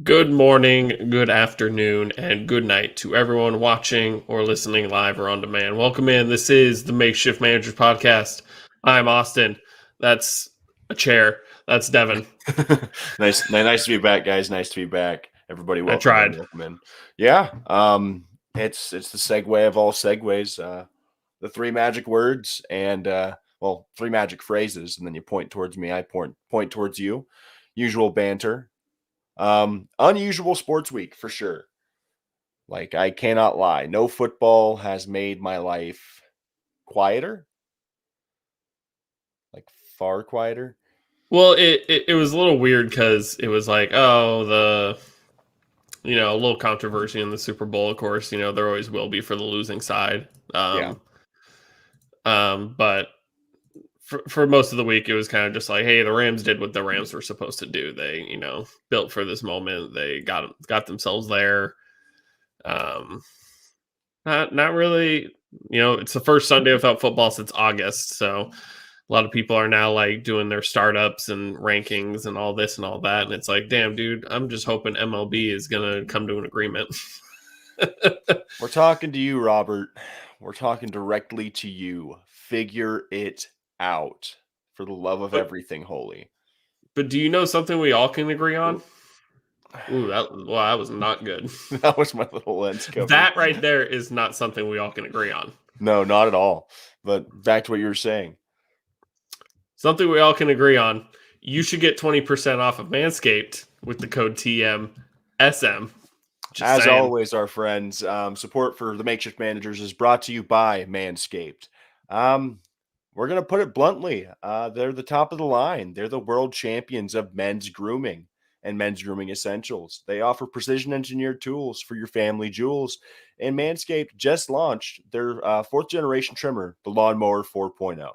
Good morning, good afternoon, and good night to everyone watching or listening live or on demand. Welcome in. This is the Makeshift Managers Podcast. I'm Austin. That's a chair. That's Devin. Nice to be back, guys. Nice to be back. Everybody, I welcome in, tried. welcome in. Yeah, it's the segue of all segues. The three magic words and three magic phrases, and then you point towards me. I point towards you. Usual banter. Unusual sports week for sure. Like I cannot lie. No football has made my life quieter. Like far quieter. Well, it was a little weird because it was like, a little controversy in the Super Bowl, of course. There always will be for the losing side. Yeah. But for most of the week, it was kind of just like, hey, the Rams did what the Rams were supposed to do. They, built for this moment. They got themselves there. Um, not really. It's the first Sunday without football since August, so a lot of people are now like doing their startups and rankings and all this and all that, and it's like, damn, dude, I'm just hoping MLB is gonna come to an agreement. We're talking to you, Robert. We're talking directly to you. Figure it out for the love of but everything holy. but do you know something we all can agree on? Ooh. Ooh, that was not good. That was my little lens cover. That right there is not something we all can agree on. No, not at all. But back to what you were saying. Something we all can agree on. You should get 20% off of Manscaped with the code TMSM. Just As saying. always, our friends, support for the Makeshift Managers is brought to you by Manscaped. Um, we're going to put it bluntly. They're the top of the line. They're the world champions of men's grooming and men's grooming essentials. They offer precision engineered tools for your family jewels. And Manscaped just launched their fourth generation trimmer, the Lawnmower 4.0.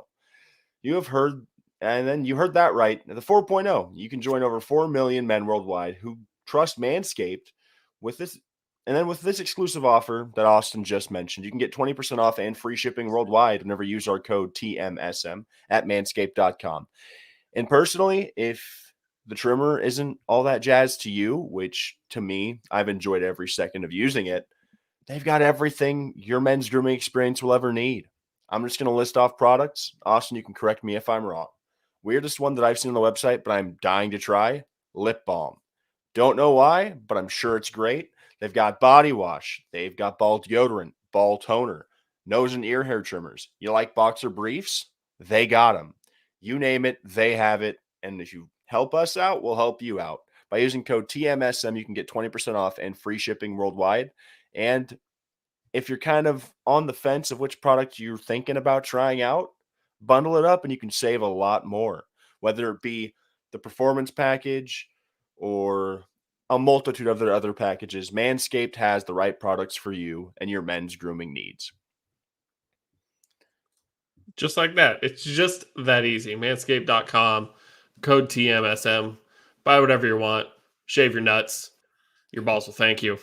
You have heard, and then you heard that right. The 4.0, you can join over 4 million men worldwide who trust Manscaped with this. And then with this exclusive offer that Austin just mentioned, you can get 20% off and free shipping worldwide whenever you use our code TMSM at manscaped.com. And personally, if the trimmer isn't all that jazz to you, which to me, I've enjoyed every second of using it, they've got everything your men's grooming experience will ever need. I'm just going to list off products. Austin, you can correct me if I'm wrong. Weirdest one that I've seen on the website, but I'm dying to try, lip balm. Don't know why, but I'm sure it's great. They've got body wash. They've got ball deodorant, ball toner, nose and ear hair trimmers. You like boxer briefs? They got them. You name it, they have it. And if you help us out, we'll help you out. By using code TMSM, you can get 20% off and free shipping worldwide. And if you're kind of on the fence of which product you're thinking about trying out, bundle it up and you can save a lot more, whether it be the performance package or a multitude of their other packages. Manscaped has the right products for you and your men's grooming needs. Just like that. It's just that easy. Manscaped.com, code TMSM. Buy whatever you want. Shave your nuts. Your balls will thank you.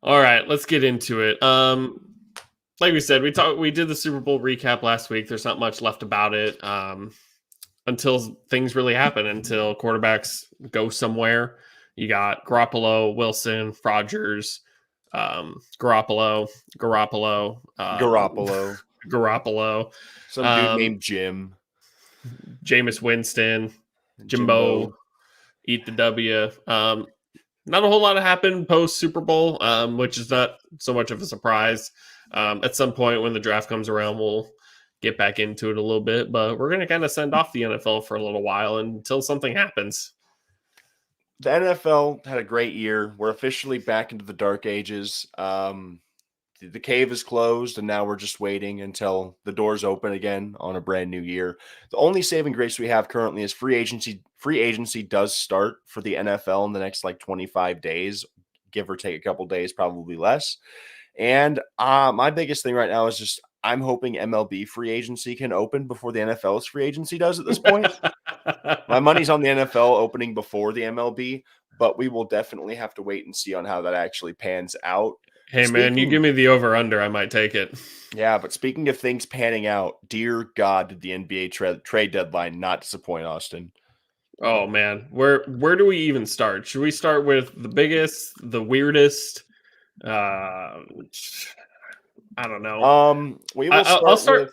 All right, let's get into it. Like we said, we did the Super Bowl recap last week. There's not much left about it until things really happen, until quarterbacks go somewhere. You got Garoppolo, Wilson, Rodgers, Garoppolo, Garoppolo, Garoppolo, some dude um, named Jim, Jameis Winston, Jimbo. Jimbo, eat the W. Not a whole lot happened post Super Bowl, which is not so much of a surprise. At some point when the draft comes around, we'll get back into it a little bit, but we're going to kind of send off the NFL for a little while until something happens. The NFL had a great year. We're officially back into the dark ages. The cave is closed, and now we're just waiting until the doors open again on a brand new year. The only saving grace we have currently is free agency. Free agency does start for the NFL in the next 25 days, give or take a couple days, probably less. And my biggest thing right now is just I'm hoping MLB free agency can open before the NFL's free agency does at this point. My money's on the NFL opening before the MLB, but we will definitely have to wait and see on how that actually pans out. Hey, man, you give me the over-under, I might take it. Yeah, but speaking of things panning out, dear God, did the NBA trade deadline not disappoint, Austin? Oh man, where do we even start? Should we start with the biggest, the weirdest? Uh, I don't know. We I, will I'll I'll start start. with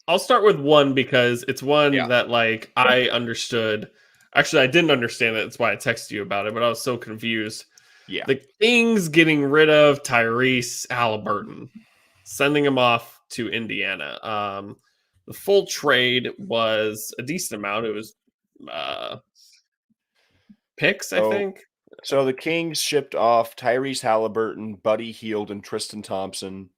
I'll start with one because it's one yeah, that like I understood. Actually, I didn't understand it. That's why I texted you about it. But I was so confused. yeah. The Kings getting rid of Tyrese Halliburton, sending him off to Indiana. The full trade was a decent amount. It was uh, picks, I So think. so the Kings shipped off Tyrese Halliburton, Buddy Hield, and Tristan Thompson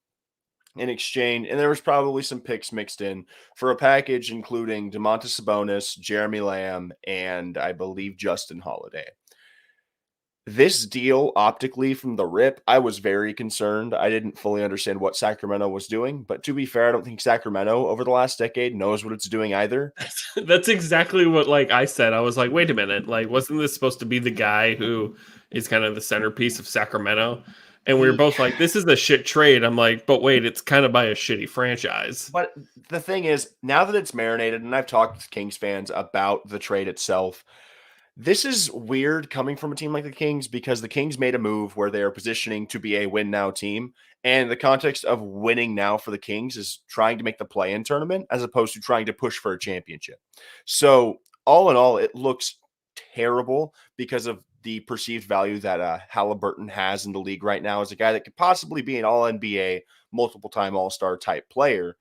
in exchange, and there was probably some picks mixed in for a package including Domantas Sabonis, Jeremy Lamb, and I believe Justin Holiday. This deal, optically from the rip, I was very concerned. I didn't fully understand what Sacramento was doing, but to be fair, I don't think Sacramento over the last decade knows what it's doing either. That's exactly what like I said. I was like, wait a minute, like wasn't this supposed to be the guy who is kind of the centerpiece of Sacramento? And we were He both like, this is a shit trade. I'm like, but wait, it's kind of by a shitty franchise. But the thing is, now that it's marinated, and I've talked with Kings fans about the trade itself, this is weird coming from a team like the Kings because the Kings made a move where they are positioning to be a win now team. And the context of winning now for the Kings is trying to make the play in tournament as opposed to trying to push for a championship. So, all in all, it looks terrible because of the perceived value that Halliburton has in the league right now as a guy that could possibly be an all NBA, multiple time All Star type player.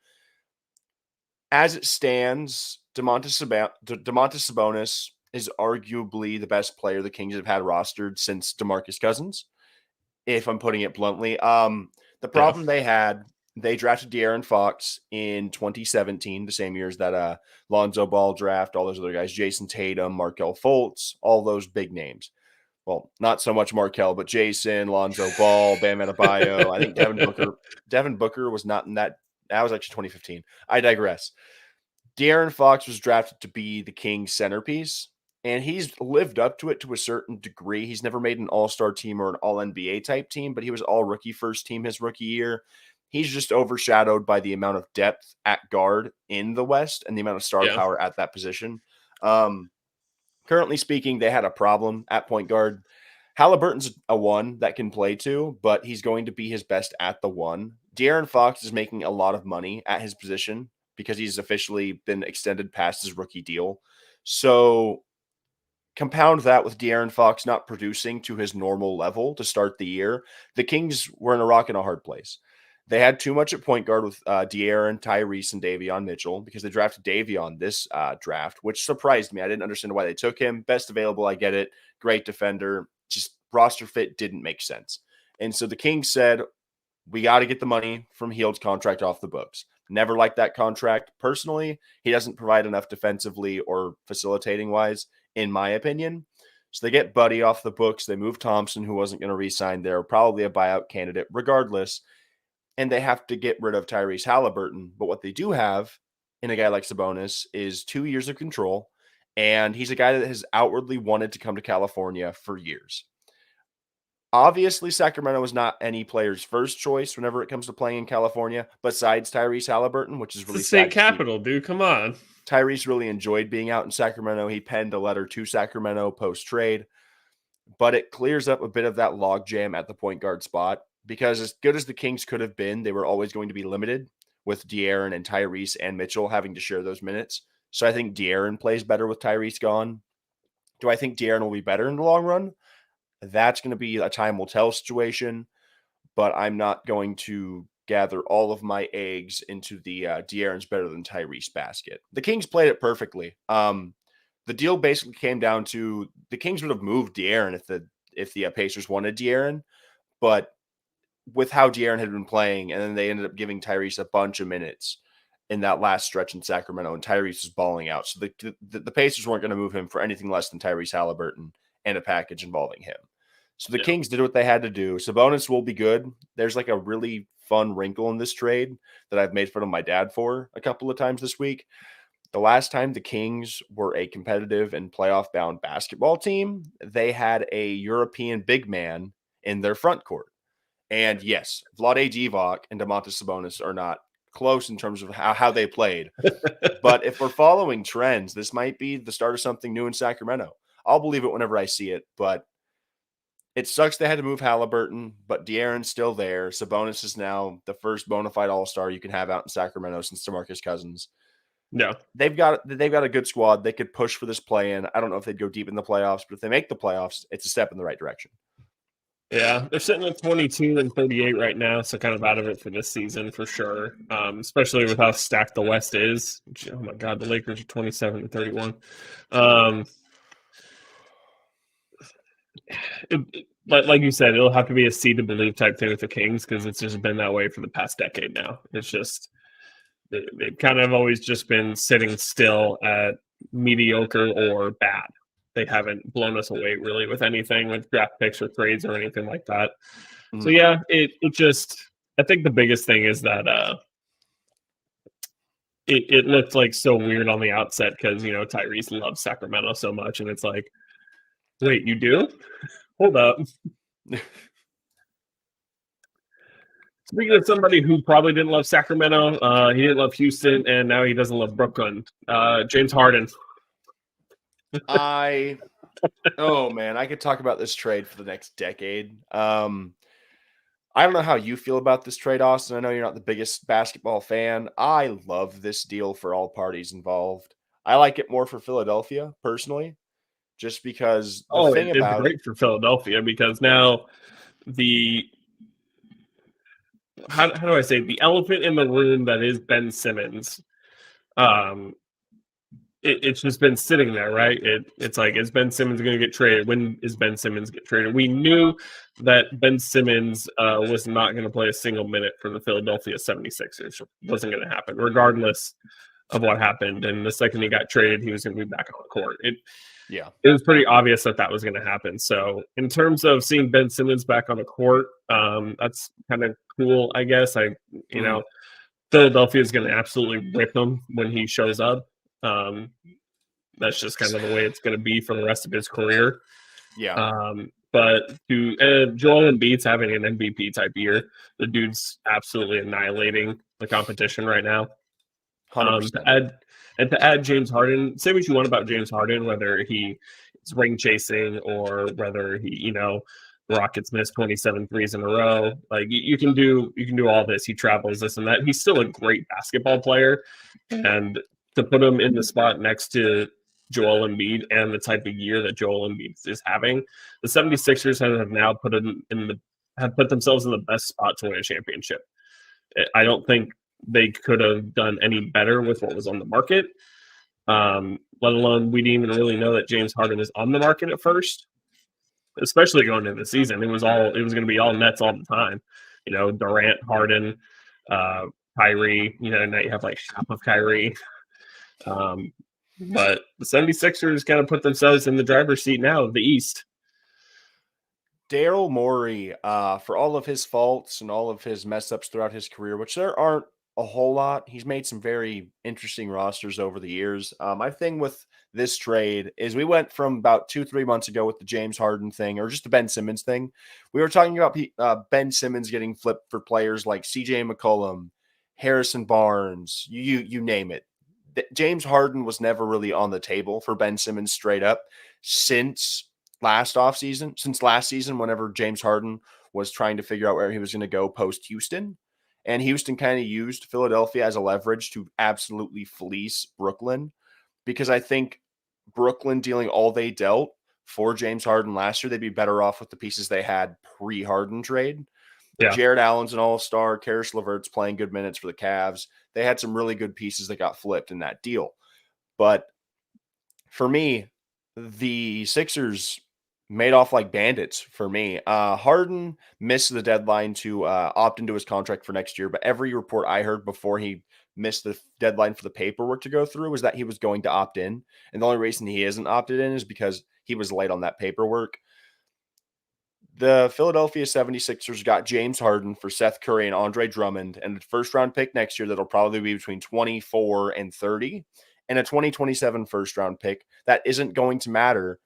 As it stands, Domantas Sabonis is arguably the best player the Kings have had rostered since DeMarcus Cousins, if I'm putting it bluntly. The Yeah. problem they had, they drafted De'Aaron Fox in 2017, the same year as that Lonzo Ball draft, all those other guys, Jason Tatum, Markel Fultz, all those big names. Well, not so much Markel, but Jason, Lonzo Ball, Bam Adebayo. I think Devin Booker. Devin Booker was not in that. That was actually 2015. I digress. De'Aaron Fox was drafted to be the Kings centerpiece, and he's lived up to it to a certain degree. He's never made an all-star team or an all-NBA type team, but he was all rookie first team his rookie year. He's just overshadowed by the amount of depth at guard in the West and the amount of star Yeah. power at that position. Um, Currently speaking, they had a problem at point guard. Halliburton's a one that can play two, but he's going to be his best at the one. De'Aaron Fox is making a lot of money at his position because he's officially been extended past his rookie deal. So compound that with De'Aaron Fox not producing to his normal level to start the year, the Kings were in a rock and a hard place. They had too much at point guard with De'Aaron, Tyrese, and Davion Mitchell because they drafted Davion this draft, which surprised me. I didn't understand why they took him. Best available, I get it. Great defender. Just roster fit didn't make sense. And so the Kings said, we got to get the money from Hield's contract off the books. Never liked that contract personally. He doesn't provide enough defensively or facilitating wise, in my opinion. So they get Buddy off the books. They move Thompson, who wasn't going to re-sign there, probably a buyout candidate regardless. And they have to get rid of Tyrese Halliburton. But what they do have in a guy like Sabonis is 2 years of control. And he's a guy that has outwardly wanted to come to California for years. Obviously, Sacramento is not any player's first choice whenever it comes to playing in California, besides Tyrese Halliburton, which is It's the really state sad to see. capital, dude. Come on. Tyrese really enjoyed being out in Sacramento. He penned a letter to Sacramento post trade, but it clears up a bit of that logjam at the point guard spot because, as good as the Kings could have been, they were always going to be limited with De'Aaron and Tyrese and Mitchell having to share those minutes. So I think De'Aaron plays better with Tyrese gone. Do I think De'Aaron will be better in the long run? That's going to be a time will tell situation, but I'm not going to gather all of my eggs into the De'Aaron's better than Tyrese basket. The Kings played it perfectly. The deal basically came down to the Kings would have moved De'Aaron if the Pacers wanted De'Aaron, but with how De'Aaron had been playing, and then they ended up giving Tyrese a bunch of minutes in that last stretch in Sacramento, and Tyrese was balling out. So the Pacers weren't going to move him for anything less than Tyrese Halliburton and a package involving him. So the Yeah. Kings did what they had to do. Sabonis will be good. There's like a really fun wrinkle in this trade that I've made fun of my dad for a couple of times this week. The last time the Kings were a competitive and playoff bound basketball team, they had a European big man in their front court. And yes, Vlade Divac and Domantas Sabonis are not close in terms of how they played. But if we're following trends, this might be the start of something new in Sacramento. I'll believe it whenever I see it, but it sucks they had to move Halliburton, but De'Aaron's still there. Sabonis is now the first bona fide All-Star you can have out in Sacramento since DeMarcus Cousins. Yeah. They've got a good squad. They could push for this play-in. I don't know if they'd go deep in the playoffs, but if they make the playoffs, it's a step in the right direction. Yeah, they're sitting at 22 and 38 right now, so kind of out of it for this season for sure. Especially with how stacked the West is. Oh my God, the Lakers are 27 and 31. Like you said, it'll have to be a see to believe type thing with the Kings because it's just been that way for the past decade now. It's just they've kind of always just been sitting still at mediocre or bad. They haven't blown us away really with anything with draft picks or trades or anything like that. So yeah, it just I think the biggest thing is that it looked like so weird on the outset because Tyrese loves Sacramento so much, and it's like, wait, you do? Hold up. Speaking of somebody who probably didn't love Sacramento, he didn't love Houston, and now he doesn't love Brooklyn. James Harden. Oh man, I could talk about this trade for the next decade. I don't know how you feel about this trade, Austin. I know you're not the biggest basketball fan. I love this deal for all parties involved. I like it more for Philadelphia, personally, just because It's great for Philadelphia because now how do I say the elephant in the room that is Ben Simmons, it's just been sitting there, right? It's like, is Ben Simmons going to get traded? When is Ben Simmons get traded? We knew that Ben Simmons was not going to play a single minute for the Philadelphia 76ers. It wasn't going to happen, regardless of what happened. And the second he got traded, he was going to be back on the court. It was pretty obvious that was going to happen. So in terms of seeing Ben Simmons back on the court, that's kind of cool, I guess. Philadelphia is going to absolutely rip him when he shows up. That's just kind of the way it's going to be for the rest of his career. Yeah. But Joel Embiid's having an MVP type year. The dude's absolutely annihilating the competition right now. 100%. To add James Harden, say what you want about James Harden, whether he is ring chasing or whether he, the Rockets missed 27 threes in a row. Like you can do all this. He travels this and that. He's still a great basketball player, and to put him in the spot next to Joel Embiid and the type of year that Joel Embiid is having, the 76ers have now put themselves in the best spot to win a championship. I don't think they could have done any better with what was on the market. Let alone we didn't even really know that James Harden is on the market at first, especially going into the season. It was going to be all Nets all the time. Durant, Harden, Kyrie. Now you have like half of Kyrie. But the 76ers kind of put themselves in the driver's seat now of the East. Daryl Morey, for all of his faults and all of his mess ups throughout his career, which there aren't a whole lot, he's made some very interesting rosters over the years. My thing with this trade is we went from about 2-3 months ago with the James Harden thing, or just the Ben Simmons thing. We were talking about Ben Simmons getting flipped for players like CJ McCollum, Harrison Barnes, you name it. James Harden was never really on the table for Ben Simmons straight up since last season, whenever James Harden was trying to figure out where he was going to go post Houston. And Houston kind of used Philadelphia as a leverage to absolutely fleece Brooklyn, because I think Brooklyn dealing all they dealt for James Harden last year, they'd be better off with the pieces they had pre-Harden trade. Yeah. Jared Allen's an all-star. Karis LeVert's playing good minutes for the Cavs. They had some really good pieces that got flipped in that deal. But for me, the Sixers made off like bandits for me. Harden missed the deadline to opt into his contract for next year, but every report I heard before he missed the deadline for the paperwork to go through was that he was going to opt in. And the only reason he isn't opted in is because he was late on that paperwork. The Philadelphia 76ers got James Harden for Seth Curry and Andre Drummond, and a first-round pick next year that'll probably be between 24 and 30, and a 2027 first-round pick that isn't going to matter.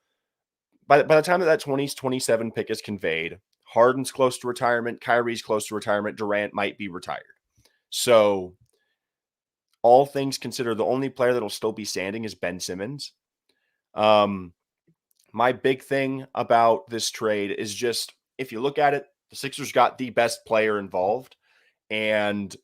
By the time that 2027 pick is conveyed, Harden's close to retirement, Kyrie's close to retirement, Durant might be retired. So all things considered, the only player that'll still be standing is Ben Simmons. My big thing about this trade is just, if you look at it, the Sixers got the best player involved. And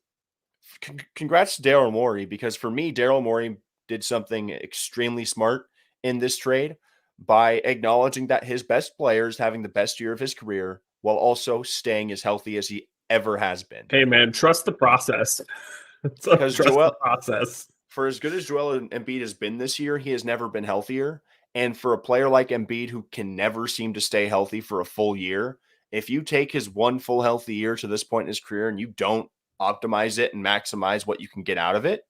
congrats to Daryl Morey, because for me, Daryl Morey did something extremely smart in this trade by acknowledging that his best player is having the best year of his career while also staying as healthy as he ever has been. Hey, man, trust the process. Because Trust the process. for as good as Joel Embiid has been this year, he has never been healthier. And for a player like Embiid, who can never seem to stay healthy for a full year, if you take his one full healthy year to this point in his career and you don't optimize it and maximize what you can get out of it,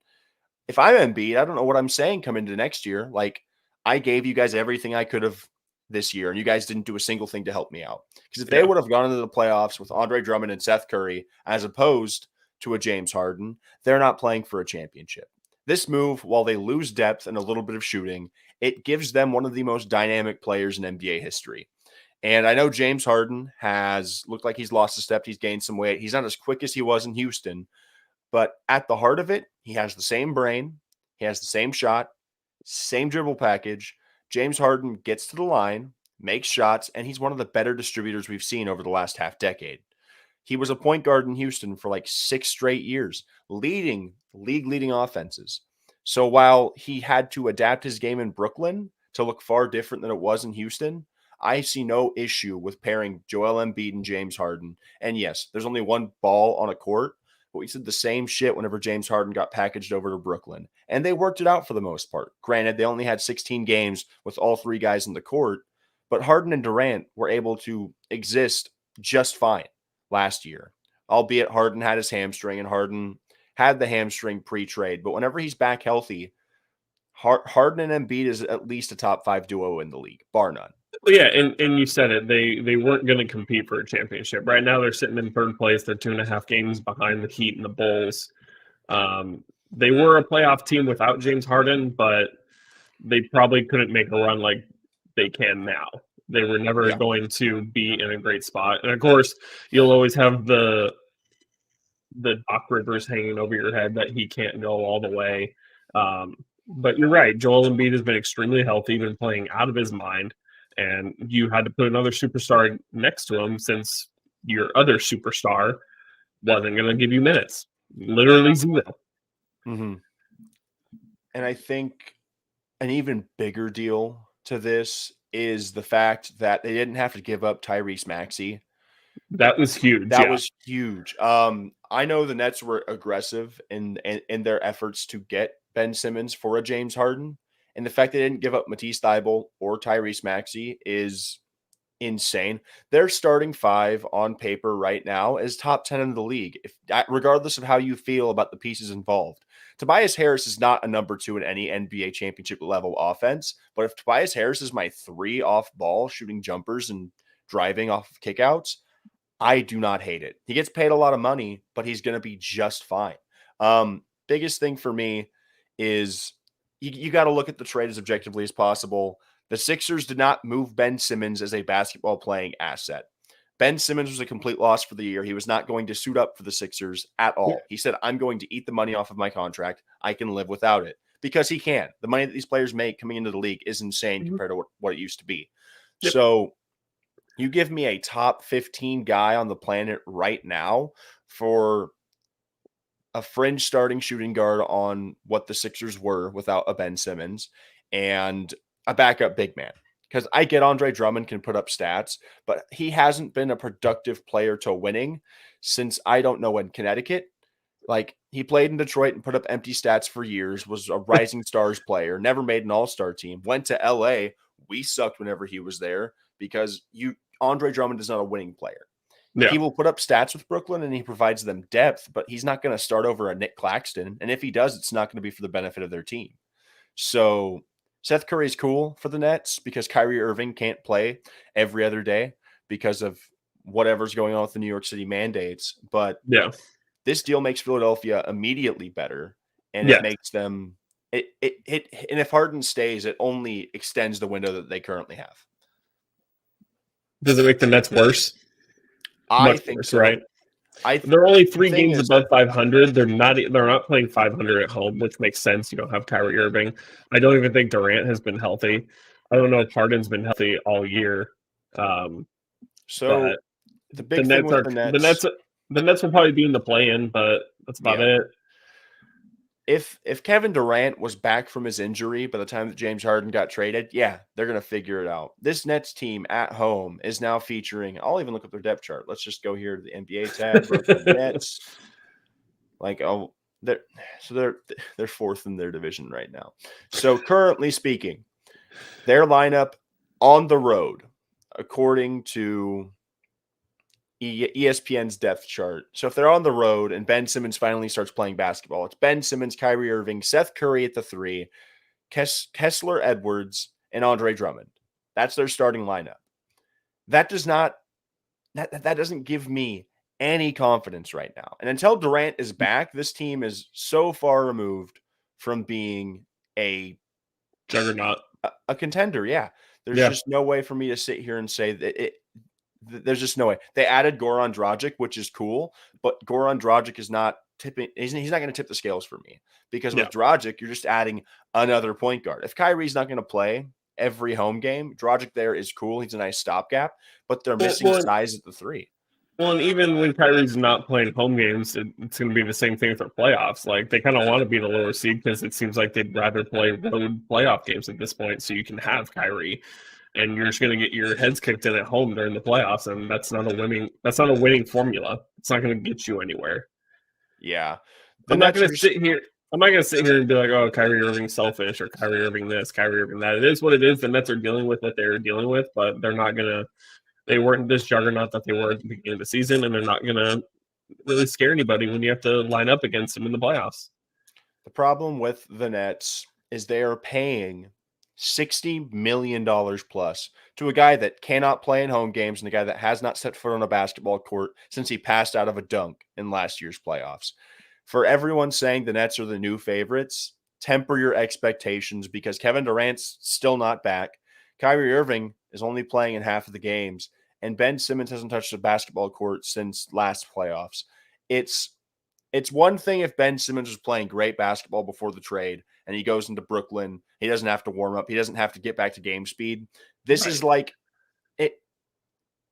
if I'm Embiid, I don't know what I'm saying coming into next year. Like, I gave you guys everything I could have this year, and you guys didn't do a single thing to help me out. Because if they would have gone into the playoffs with Andre Drummond and Seth Curry, as opposed to a James Harden, they're not playing for a championship. This move, while they lose depth and a little bit of shooting, it gives them one of the most dynamic players in NBA history. And I know James Harden has looked like he's lost a step. He's gained some weight. He's not as quick as he was in Houston. But at the heart of it, he has the same brain. He has the same shot, same dribble package. James Harden gets to the line, makes shots, and he's one of the better distributors we've seen over the last half decade. He was a point guard in Houston for like 6 straight years, leading league-leading offenses. So while he had to adapt his game in Brooklyn to look far different than it was in Houston, I see no issue with pairing Joel Embiid and James Harden. And yes, there's only one ball on a court, but we said the same shit whenever James Harden got packaged over to Brooklyn. And they worked it out for the most part. Granted, they only had 16 games with all 3 guys in the court, but Harden and Durant were able to exist just fine last year. Albeit Harden had his hamstring, and Harden had the hamstring pre-trade. But whenever he's back healthy, Harden and Embiid is at least a top 5 duo in the league, bar none. Well, yeah, and you said it. They weren't going to compete for a championship. Right now, they're sitting in 3rd place. They're 2.5 games behind the Heat and the Bulls. They were a playoff team without James Harden, but they probably couldn't make a run like they can now. They were never going to be in a great spot. And of course, you'll always have the Doc Rivers hanging over your head that he can't go all the way. But you're right. Joel Embiid has been extremely healthy, been playing out of his mind. And you had to put another superstar next to him since your other superstar wasn't going to give you minutes. Literally 0. Mm-hmm. And I think an even bigger deal to this is the fact that they didn't have to give up Tyrese Maxey. That was huge. That was huge. I know the Nets were aggressive in their efforts to get Ben Simmons for a James Harden. And the fact they didn't give up Matisse Thybulle or Tyrese Maxey is insane. Their starting 5 on paper right now is top 10 in the league, regardless of how you feel about the pieces involved. Tobias Harris is not a number 2 in any NBA championship level offense, but if Tobias Harris is my 3 off ball, shooting jumpers and driving off of kickouts, I do not hate it. He gets paid a lot of money, but he's going to be just fine. Biggest thing for me is you got to look at the trade as objectively as possible. The Sixers did not move Ben Simmons as a basketball playing asset. Ben Simmons was a complete loss for the year. He was not going to suit up for the Sixers at all. He said, I'm going to eat the money off of my contract. I can live without it, because he can. The money that these players make coming into the league is insane compared to what it used to be. So you give me a top 15 guy on the planet right now for a fringe starting shooting guard on what the Sixers were without a Ben Simmons, and a backup big man. Because I get Andre Drummond can put up stats, but he hasn't been a productive player to winning since, I don't know, in Connecticut. Like, he played in Detroit and put up empty stats for years, was a rising stars player, never made an all-star team, went to LA. We sucked whenever he was there because Andre Drummond is not a winning player. Yeah. He will put up stats with Brooklyn and he provides them depth, but he's not going to start over a Nick Claxton. And if he does, it's not going to be for the benefit of their team. So Seth Curry is cool for the Nets because Kyrie Irving can't play every other day because of whatever's going on with the New York City mandates. But this deal makes Philadelphia immediately better, and it makes them and if Harden stays, it only extends the window that they currently have. Does it make the Nets worse? I think so. Right? They're only The 3 thing games is, above 500. They're not playing 500 at home, which makes sense. You don't have Kyrie Irving. I don't even think Durant has been healthy. I don't know if Harden's been healthy all year. Um, so but the the big thing Nets with are the the Nets, Nets the Nets will probably be in the play-in, but that's about yeah. it. If Kevin Durant was back from his injury by the time that James Harden got traded, yeah, they're going to figure it out. This Nets team at home is now featuring, I'll even look up their depth chart. Let's just go here to the NBA tab, Brooklyn Nets. Like, oh, they're so they're fourth in their division right now. So currently speaking, their lineup on the road, according to ESPN's depth chart. So if they're on the road and Ben Simmons finally starts playing basketball, it's Ben Simmons, Kyrie Irving, Seth Curry at the 3, Kessler Edwards, and Andre Drummond. That's their starting lineup. That does not that doesn't give me any confidence right now. And until Durant is back, this team is so far removed from being a Juggernaut. a contender. Yeah. There's Yeah. just no way for me to sit here and say that there's just no way. They added Goran Dragic, which is cool, but Goran Dragic is not tipping. He's not going to tip the scales for me because Yeah. with Dragic, you're just adding another point guard. If Kyrie's not going to play every home game, Dragic there is cool. He's a nice stopgap, but they're Well, missing well, size at the 3. Well, and even when Kyrie's not playing home games, it's going to be the same thing for playoffs. Like they kind of want to be the lower seed because it seems like they'd rather play road playoff games at this point, so you can have Kyrie, and you're just going to get your heads kicked in at home during the playoffs, and that's not a winning. That's not a winning formula. It's not going to get you anywhere. Yeah. The I'm not Nets going are to just sit here. I'm not going to sit here and be like, "Oh, Kyrie Irving's selfish," or "Kyrie Irving this, Kyrie Irving that." It is what it is. The Nets are dealing with what they're dealing with, but they're not going to. They weren't this juggernaut that they were at the beginning of the season, and they're not going to really scare anybody when you have to line up against them in the playoffs. the problem with the Nets is they are paying $60 million plus to a guy that cannot play in home games and a guy that has not set foot on a basketball court since he passed out of a dunk in last year's playoffs. For everyone saying the Nets are the new favorites, temper your expectations because Kevin Durant's still not back. Kyrie Irving is only playing in half of the games, and Ben Simmons hasn't touched a basketball court since last playoffs. It's one thing if Ben Simmons was playing great basketball before the trade and he goes into Brooklyn, he doesn't have to warm up, he doesn't have to get back to game speed. This Right. is like it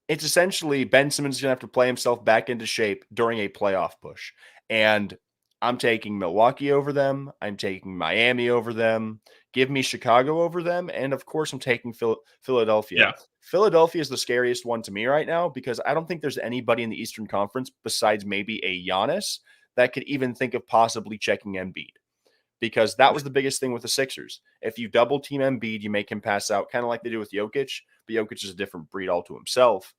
it's essentially Ben Simmons is going to have to play himself back into shape during a playoff push. And I'm taking Milwaukee over them. I'm taking Miami over them. Give me Chicago over them. And of course, I'm taking Philadelphia. Yeah. Philadelphia is the scariest one to me right now because I don't think there's anybody in the Eastern Conference besides maybe a Giannis that could even think of possibly checking Embiid because that was the biggest thing with the Sixers. If you double team Embiid, you make him pass out, kind of like they do with Jokic, but Jokic is a different breed all to himself.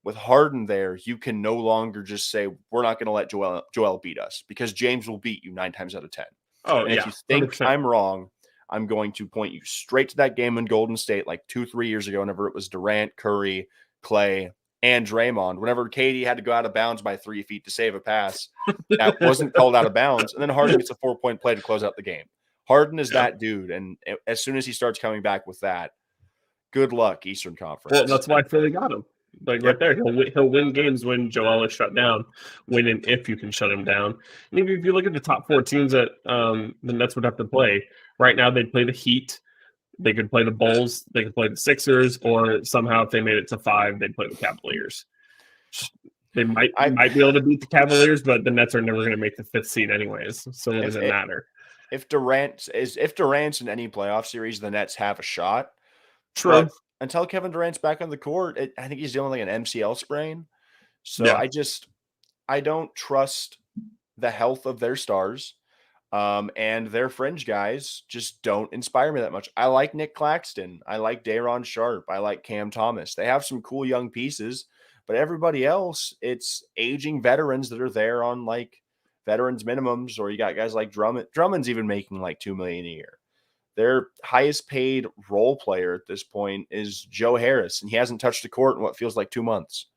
With Harden there, you can no longer just say, we're not going to let Joel beat us because James will beat you 9 times out of 10. Oh, And if yeah. you think 100%. I'm wrong, I'm going to point you straight to that game in Golden State like 2-3 years ago, whenever it was Durant, Curry, Clay, and Draymond. Whenever Katie had to go out of bounds by 3 feet to save a pass, that wasn't called out of bounds. And then Harden gets a 4-point play to close out the game. Harden is Yeah. that dude. And as soon as he starts coming back with that, good luck, Eastern Well, Conference. that's why Philly got him. Like right Yep. there, he'll win games when Joel is shut down. When and if you can shut him down. And if you look at the top 4 teams that the Nets would have to play right now, they'd play the Heat. They could play the Bulls. They could play the Sixers, or somehow if they made it to 5, they'd play the Cavaliers. They might I be able to beat the Cavaliers, but the Nets are never going to make the 5th seed anyways. So what does if it it, matter? if Durant's in any playoff series, the Nets have a shot. True. But until Kevin Durant's back on the court, I think he's dealing with like an MCL sprain. So Yeah. I don't trust the health of their stars. And their fringe guys just don't inspire me that much. I like Nick Claxton. I like Daron Sharp. I like Cam Thomas. They have some cool young pieces, but everybody else, it's aging veterans that are there on like veterans minimums, or you got guys like Drummond. Drummond's even making like $2 million a year. Their highest paid role player at this point is Joe Harris, and he hasn't touched the court in what feels like 2 months.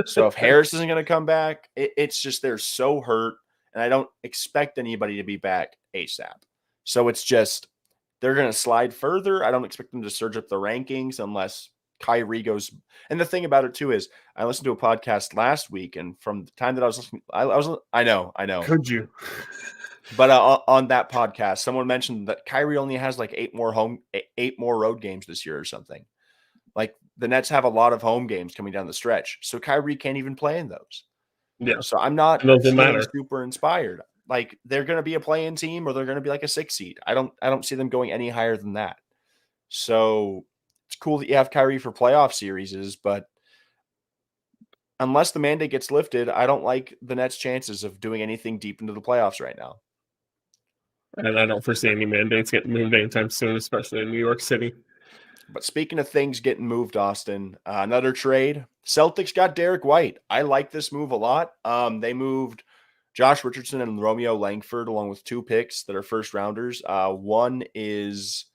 So if Harris isn't going to come back, it's just they're so hurt, and I don't expect anybody to be back ASAP. So it's just they're going to slide further. I don't expect them to surge up the rankings unless Kyrie goes. And the thing about it too is, I listened to a podcast last week, and from the time that I was listening, I know. Could you? But on that podcast, someone mentioned that Kyrie only has like eight more road games this year or something. Like the Nets have a lot of home games coming down the stretch, so Kyrie can't even play in those. Yeah. So I'm not And those will feeling matter. super inspired. Like they're going to be a play-in team, or they're going to be like a 6 seed. I don't see them going any higher than that. So it's cool that you have Kyrie for playoff series, but unless the mandate gets lifted, I don't like the Nets' chances of doing anything deep into the playoffs right now. And I don't foresee any mandates getting moved anytime soon, especially in New York City. But speaking of things getting moved, Austin, another trade. Celtics got Derek White. I like this move a lot. They moved Josh Richardson and Romeo Langford along with 2 picks that are first rounders. One is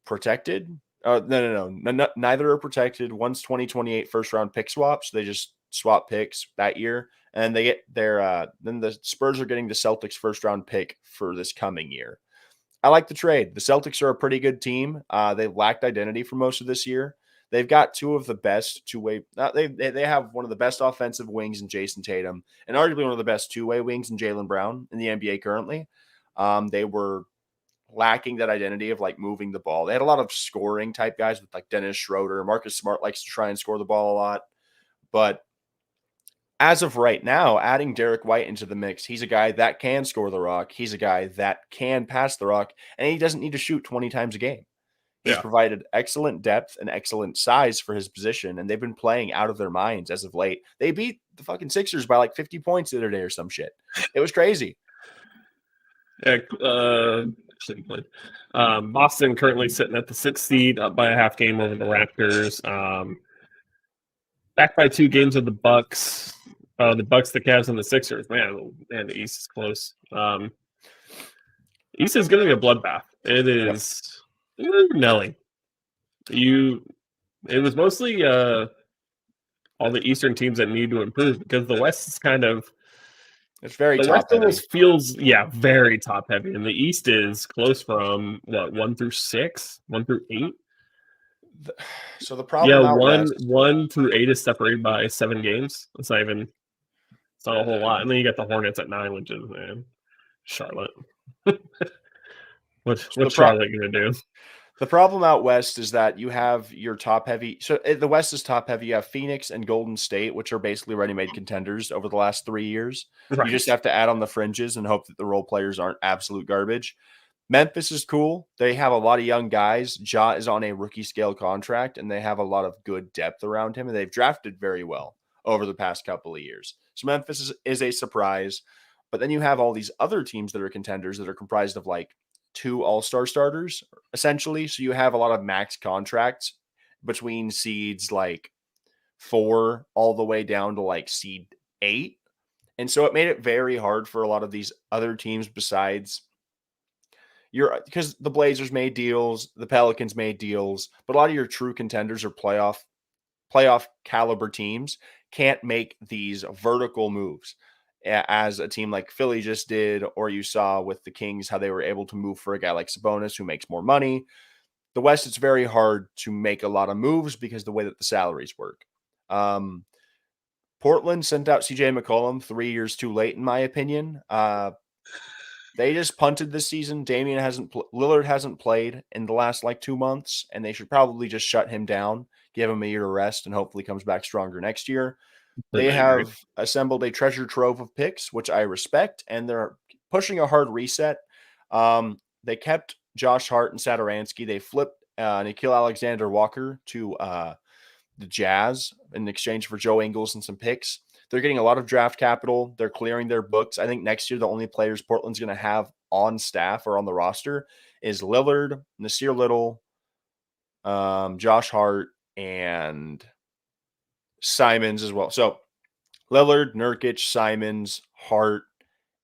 protected. No, neither are protected. One's 2028 first round pick swap. So they just swap picks that year. And they get their, then the Spurs are getting the Celtics first round pick for this coming year. I like the trade. The Celtics are a pretty good team. They lacked identity for most of this year. They've got 2 of the best two-way. They have one of the best offensive wings in Jason Tatum, and arguably one of the best two-way wings in Jaylen Brown in the NBA currently. They were lacking that identity of like moving the ball. They had a lot of scoring type guys with like Dennis Schroeder. Marcus Smart likes to try and score the ball a lot, but as of right now, adding Derek White into the mix, he's a guy that can score the rock. He's a guy that can pass the rock, and he doesn't need to shoot 20 times a game. He's Yeah. provided excellent depth and excellent size for his position, and they've been playing out of their minds as of late. They beat the fucking Sixers by like 50 points the other day or some shit. It was crazy. Yeah, Boston currently sitting at the 6th seed, up by a half game over the Raptors. Back by 2 games of the Bucks. The Bucks, the Cavs, and the Sixers. Man, the East is close. East is going to be a bloodbath. It is Nelly. It was mostly all the Eastern teams that need to improve, because the West is kind of, it's very the top West heavy. almost feels very top heavy, and the East is close from what, 1 through 6, 1 through 8. So the problem out one west, 1 through 8 is separated by 7 games. It's not a whole lot. And then you got the Hornets at 9, which is Charlotte. What's Charlotte gonna do? the problem out west is that you have your top heavy. So the West is top heavy. You have Phoenix and Golden State, which are basically ready-made contenders over the last 3 years. Right. You just have to add on the fringes and hope that the role players aren't absolute garbage. Memphis is cool. They have a lot of young guys. Ja is on a rookie scale contract, and they have a lot of good depth around him, and they've drafted very well over the past couple of years. So Memphis is a surprise. But then you have all these other teams that are contenders that are comprised of like 2 all-star starters, essentially. So you have a lot of max contracts between seeds like 4 all the way down to like seed 8. And so it made it very hard for a lot of these other teams besides because the Blazers made deals, the Pelicans made deals, but a lot of your true contenders or playoff caliber teams can't make these vertical moves as a team like Philly just did, or you saw with the Kings how they were able to move for a guy like Sabonis who makes more money. The West, it's very hard to make a lot of moves because the way that the salaries work. Portland sent out CJ McCollum 3 years too late, in my opinion. They just punted this season. Lillard hasn't played in the last like 2 months, and they should probably just shut him down, give him a year to rest, and hopefully comes back stronger next year. They have assembled a treasure trove of picks, which I respect, and they're pushing a hard reset. They kept Josh Hart and Satoransky. They flipped Nickeil Alexander-Walker to the Jazz in exchange for Joe Ingles and some picks. They're getting a lot of draft capital. They're clearing their books. I think next year the only players Portland's going to have on staff or on the roster is Lillard, Nasir Little, Josh Hart, and Simons as well. So Lillard, Nurkic, Simons, Hart,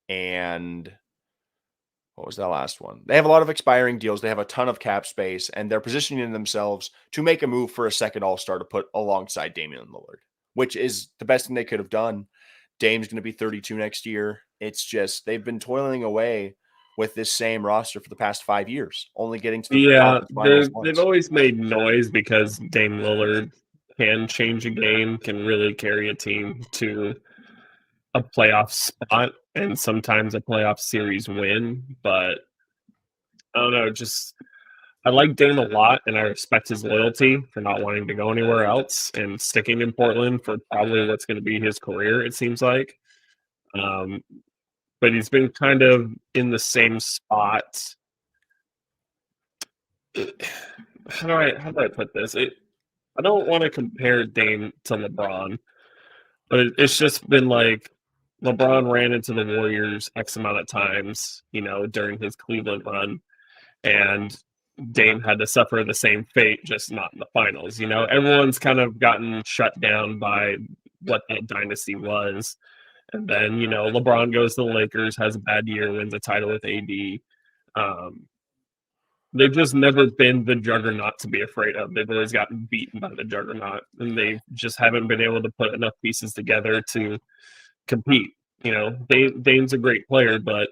and what was that last one? They have a lot of expiring deals. They have a ton of cap space, and they're positioning themselves to make a move for a second all-star to put alongside Damian Lillard, which is the best thing they could have done. Dame's going to be 32 next year. It's just they've been toiling away with this same roster for the past 5 years, only getting to the Yeah, conference finals they've once. always made noise because Dame Lillard can change a game, can really carry a team to a playoff spot and sometimes a playoff series win. But I don't know, just I like Dame a lot and I respect his loyalty for not wanting to go anywhere else and sticking in Portland for probably what's going to be his career, it seems like. Um, but he's been kind of in the same spot. How do I put this? I don't want to compare Dame to LeBron, but it's just been like LeBron ran into the Warriors X amount of times, during his Cleveland run, and Dame had to suffer the same fate, just not in the finals. Everyone's kind of gotten shut down by what that dynasty was. And then, LeBron goes to the Lakers, has a bad year, wins a title with AD. Um, they've just never been the juggernaut to be afraid of. They've always gotten beaten by the juggernaut, and they just haven't been able to put enough pieces together to compete. Dame's a great player, but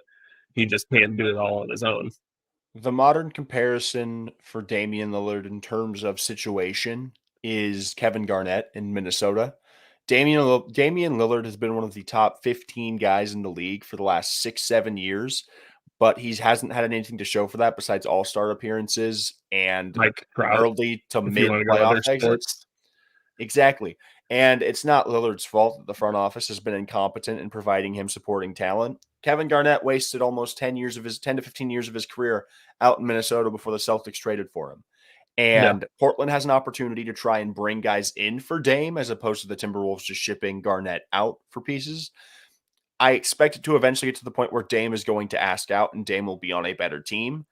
he just can't do it all on his own. The modern comparison for Damian Lillard in terms of situation is Kevin Garnett in Minnesota. Damian Lillard has been one of the top 15 guys in the league for the last 6-7 years, but he hasn't had anything to show for that besides all-star appearances and Like Trout, early to if you mid want to go playoff other exits. sports. Exactly. And it's not Lillard's fault that the front office has been incompetent in providing him supporting talent. Kevin Garnett wasted almost 10 to 15 years of his career out in Minnesota before the Celtics traded for him. Yeah. And Portland has an opportunity to try and bring guys in for Dame as opposed to the Timberwolves just shipping Garnett out for pieces. I expect it to eventually get to the point where Dame is going to ask out and Dame will be on a better team.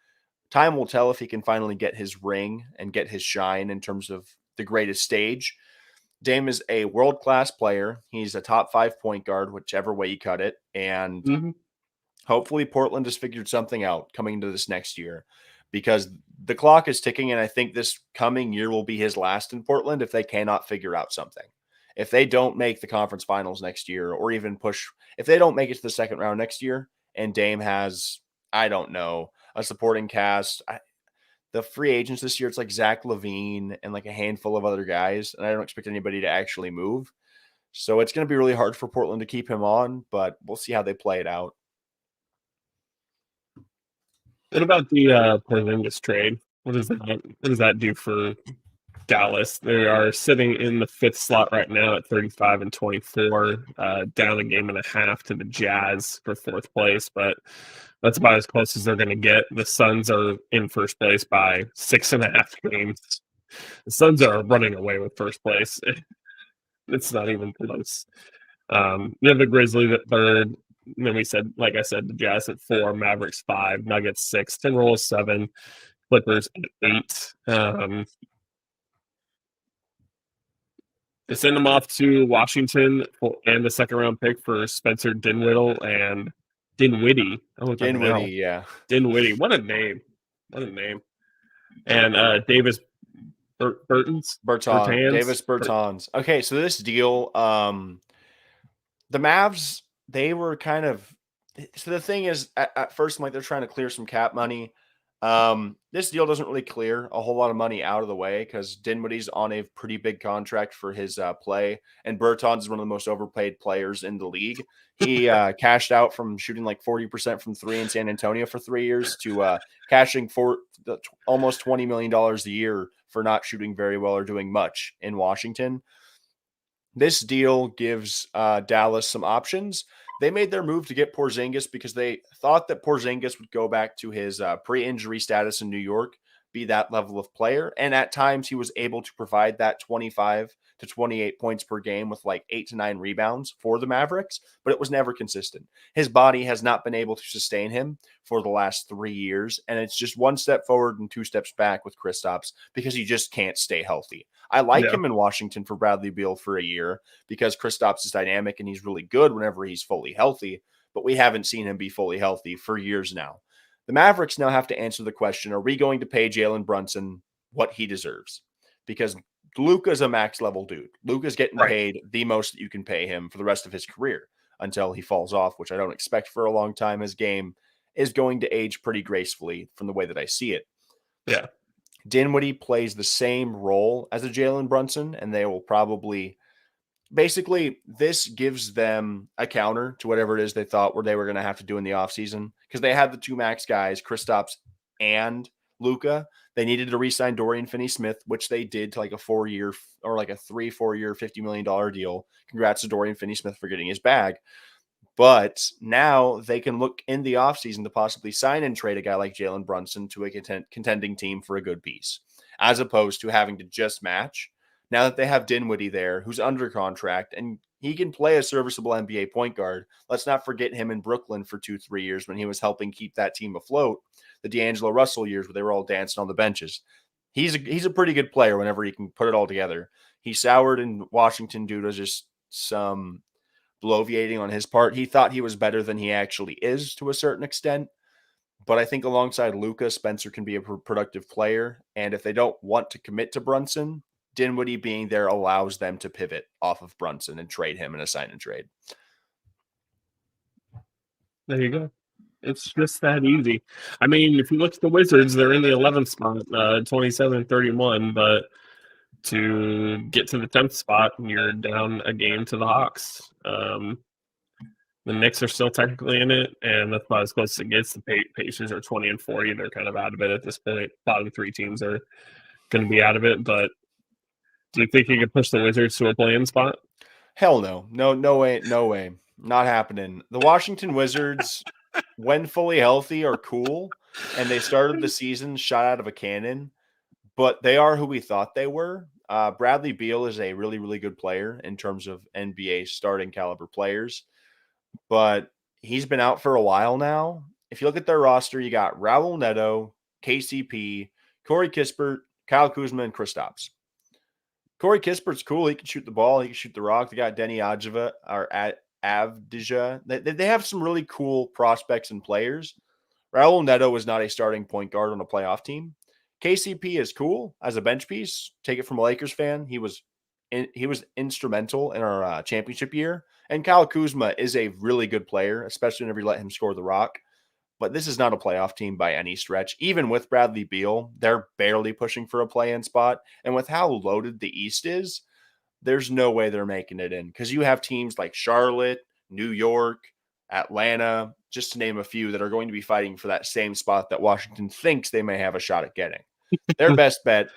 Time will tell if he can finally get his ring and get his shine in terms of the greatest stage. Dame is a world-class player. He's a top 5 point guard, whichever way you cut it. And Mm-hmm. hopefully Portland has figured something out coming into this next year because the clock is ticking. And I think this coming year will be his last in Portland if they cannot figure out something. If they don't make the conference finals next year or even if they don't make it to the second round next year and Dame has, I don't know, a supporting cast, the free agents this year, it's like Zach LaVine and like a handful of other guys, and I don't expect anybody to actually move. So it's going to be really hard for Portland to keep him on, but we'll see how they play it out. What about the Porzingis trade? What does that do for Dallas? They are sitting in the fifth slot right now at 35-24, down a game and a half to the Jazz for fourth place, but that's about as close as they're going to get. The Suns are in first place by 6.5 games. The Suns are running away with first place. It's not even close. You have the Grizzlies at third. And then like I said, the Jazz at 4, Mavericks 5, Nuggets 6, Timberwolves 7, Clippers at 8. They send them off to Washington and the second round pick for Spencer Dinwiddie and Dinwiddie. Oh, Dinwiddie, yeah. Dinwiddie. What a name. What a name. And Davis Davis Bertans. Okay, so this deal, the Mavs, they were kind of. So the thing is, at first, I'm like, they're trying to clear some cap money. This deal doesn't really clear a whole lot of money out of the way because Dinwiddie's on a pretty big contract for his play, and Bertans is one of the most overpaid players in the league. He cashed out from shooting like 40% from three in San Antonio for 3 years to cashing for almost $20 million a year for not shooting very well or doing much in Washington. This deal gives Dallas some options. They made their move to get Porzingis because they thought that Porzingis would go back to his pre-injury status in New York, be that level of player. And at times he was able to provide that 25 to 28 points per game with like 8 to 9 rebounds for the Mavericks, but it was never consistent. His body has not been able to sustain him for the last 3 years. And it's just one step forward and 2 steps back with Kristaps because he just can't stay healthy. I like him in Washington for Bradley Beal for a year because Kristaps is dynamic and he's really good whenever he's fully healthy, but we haven't seen him be fully healthy for years now. The Mavericks now have to answer the question, are we going to pay Jalen Brunson what he deserves? Because Luka's a max level dude. Luka's getting paid the most that you can pay him for the rest of his career until he falls off, which I don't expect for a long time. His game is going to age pretty gracefully from the way that I see it. Yeah. Dinwiddie plays the same role as a Jalen Brunson, and they will probably basically this gives them a counter to whatever it is they thought where they were going to have to do in the offseason because they had the two max guys, Kristaps and Luka. They needed to re-sign Dorian Finney-Smith, which they did to like a 4-year or like a 3-4-year $50 million deal. Congrats to Dorian Finney-Smith for getting his bag. But now they can look in the offseason to possibly sign and trade a guy like Jalen Brunson to a contending team for a good piece, as opposed to having to just match. Now that they have Dinwiddie there, who's under contract, and he can play a serviceable NBA point guard. Let's not forget him in Brooklyn for 2-3 years when he was helping keep that team afloat. The D'Angelo Russell years where they were all dancing on the benches. He's a pretty good player whenever he can put it all together. He soured in Washington due to just some bloviating on his part. He thought he was better than he actually is to a certain extent. But I think alongside Luka, Spencer can be a productive player. And if they don't want to commit to Brunson, Dinwiddie being there allows them to pivot off of Brunson and trade him in a sign and trade. There you go. It's just that easy. I mean, if you look at the Wizards, they're in the 11th spot, 27-31, but to get to the 10th spot, you're down a game to the Hawks. The Knicks are still technically in it, and that's about as close as it gets. The Pacers are 20-40. They're kind of out of it at this point. Bottom three teams are going to be out of it, but do you think you could push the Wizards to a play-in spot? Hell no. No way. No way. Not happening. The Washington Wizards, when fully healthy, are cool, and they started the season shot out of a cannon, but they are who we thought they were. Bradley Beal is a really, really good player in terms of NBA starting caliber players, but he's been out for a while now. If you look at their roster, you got Raul Neto, KCP, Corey Kispert, Kyle Kuzma, and Kristaps. Corey Kispert's cool. He can shoot the ball. He can shoot the rock. They got Denny Avdija or Avdija. They have some really cool prospects and players. Raul Neto is not a starting point guard on a playoff team. KCP is cool as a bench piece. Take it from a Lakers fan. He was instrumental in our championship year. And Kyle Kuzma is a really good player, especially whenever you let him score the rock. But this is not a playoff team by any stretch. Even with Bradley Beal, they're barely pushing for a play-in spot. And with how loaded the East is, there's no way they're making it in. Because you have teams like Charlotte, New York, Atlanta, just to name a few, that are going to be fighting for that same spot that Washington thinks they may have a shot at getting. Their best bet,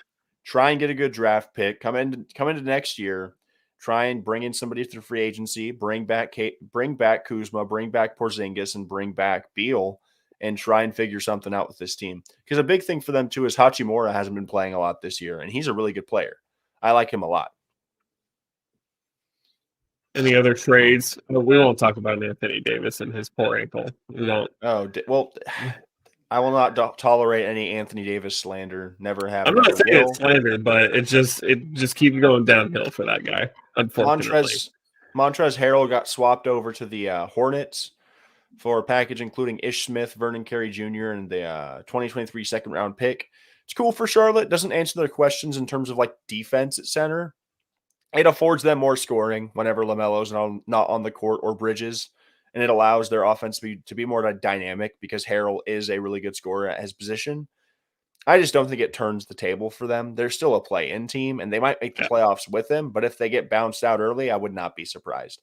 try and get a good draft pick, come into next year, try and bring in somebody through free agency, bring back Kuzma, bring back Porzingis, and bring back Beal, and try and figure something out with this team. Because a big thing for them, too, is Hachimura hasn't been playing a lot this year, and he's a really good player. I like him a lot. Any other trades? We won't talk about Anthony Davis and his poor ankle. We won't. Oh, well, I will not tolerate any Anthony Davis slander. Never have. I'm not saying it's slander, but it just keeps going downhill for that guy, unfortunately. Montrezl Harrell got swapped over to the Hornets for a package including Ish Smith, Vernon Carey Jr., and the 2023 second-round pick. It's cool for Charlotte. Doesn't answer their questions in terms of like defense at center. It affords them more scoring whenever LaMelo's not on the court or Bridges, and it allows their offense to be more dynamic because Harrell is a really good scorer at his position. I just don't think it turns the table for them. They're still a play-in team, and they might make the playoffs with him, but if they get bounced out early, I would not be surprised.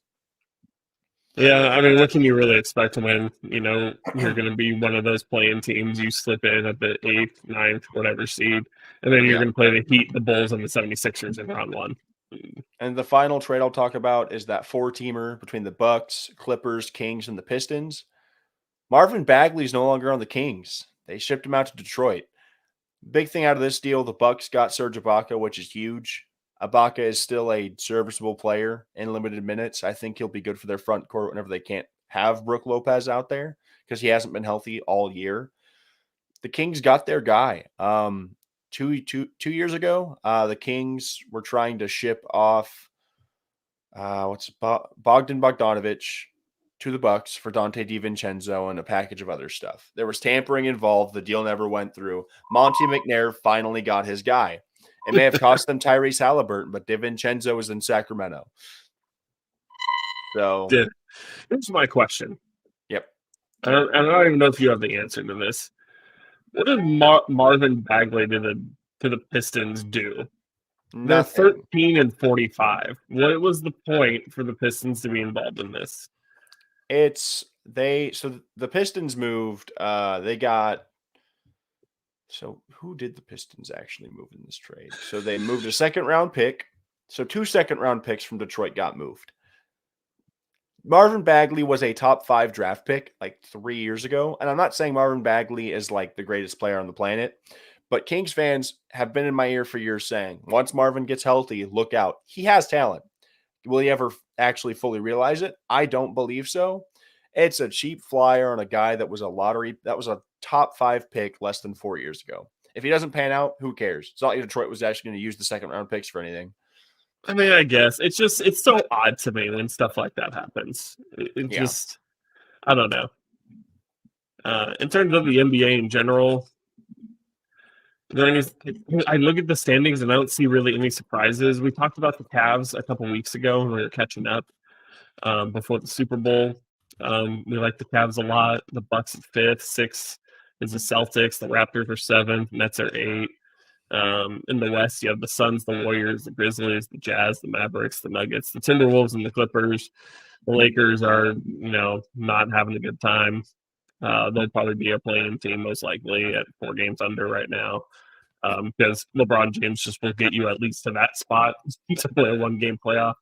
Yeah, I mean, what can you really expect when, you're going to be one of those play-in teams? You slip in at the 8th, 9th, whatever seed, and then you're going to play the Heat, the Bulls, and the 76ers in round one. And the final trade I'll talk about is that 4-teamer between the Bucks, Clippers, Kings, and the Pistons. Marvin Bagley is no longer on the Kings. They shipped him out to Detroit. Big thing out of this deal, the Bucks got Serge Ibaka, which is huge. Ibaka is still a serviceable player in limited minutes. I think he'll be good for their front court whenever they can't have Brook Lopez out there because he hasn't been healthy all year. The Kings got their guy. 2 years ago, the Kings were trying to ship off Bogdan Bogdanovic to the Bucks for Dante DiVincenzo and a package of other stuff. There was tampering involved. The deal never went through. Monty McNair finally got his guy. It may have cost them Tyrese Halliburton, but DiVincenzo was in Sacramento. So here's my question. Yep. I don't even know if you have the answer to this. What did Marvin Bagley to the Pistons do? They're Nothing. 13-45. What was the point for the Pistons to be involved in this? So the Pistons moved. They got. So who did the Pistons actually move in this trade? So they moved a second round pick. So 2 second round picks from Detroit got moved. Marvin Bagley was a top 5 draft pick like 3 years ago. And I'm not saying Marvin Bagley is like the greatest player on the planet, but Kings fans have been in my ear for years saying, once Marvin gets healthy, look out. He has talent. Will he ever actually fully realize it? I don't believe so. It's a cheap flyer on a guy that was a top 5 pick less than 4 years ago. If he doesn't pan out, who cares? It's not like Detroit was actually going to use the second round picks for anything. I mean, I guess it's so odd to me when stuff like that happens. It Yeah. just I don't know. In terms of the NBA in general, I look at the standings and I don't see really any surprises. We talked about the Cavs a couple weeks ago when we were catching up before the Super Bowl. We like the Cavs a lot. The Bucks at 5th, 6th is the Celtics. The Raptors are 7th. Nets are 8th. In the West, you have the Suns, the Warriors, the Grizzlies, the Jazz, the Mavericks, the Nuggets, the Timberwolves, and the Clippers. The Lakers are, not having a good time. They'll probably be a playing team most likely at 4 games under right now because LeBron James just will get you at least to that spot to play a 1-game playoff.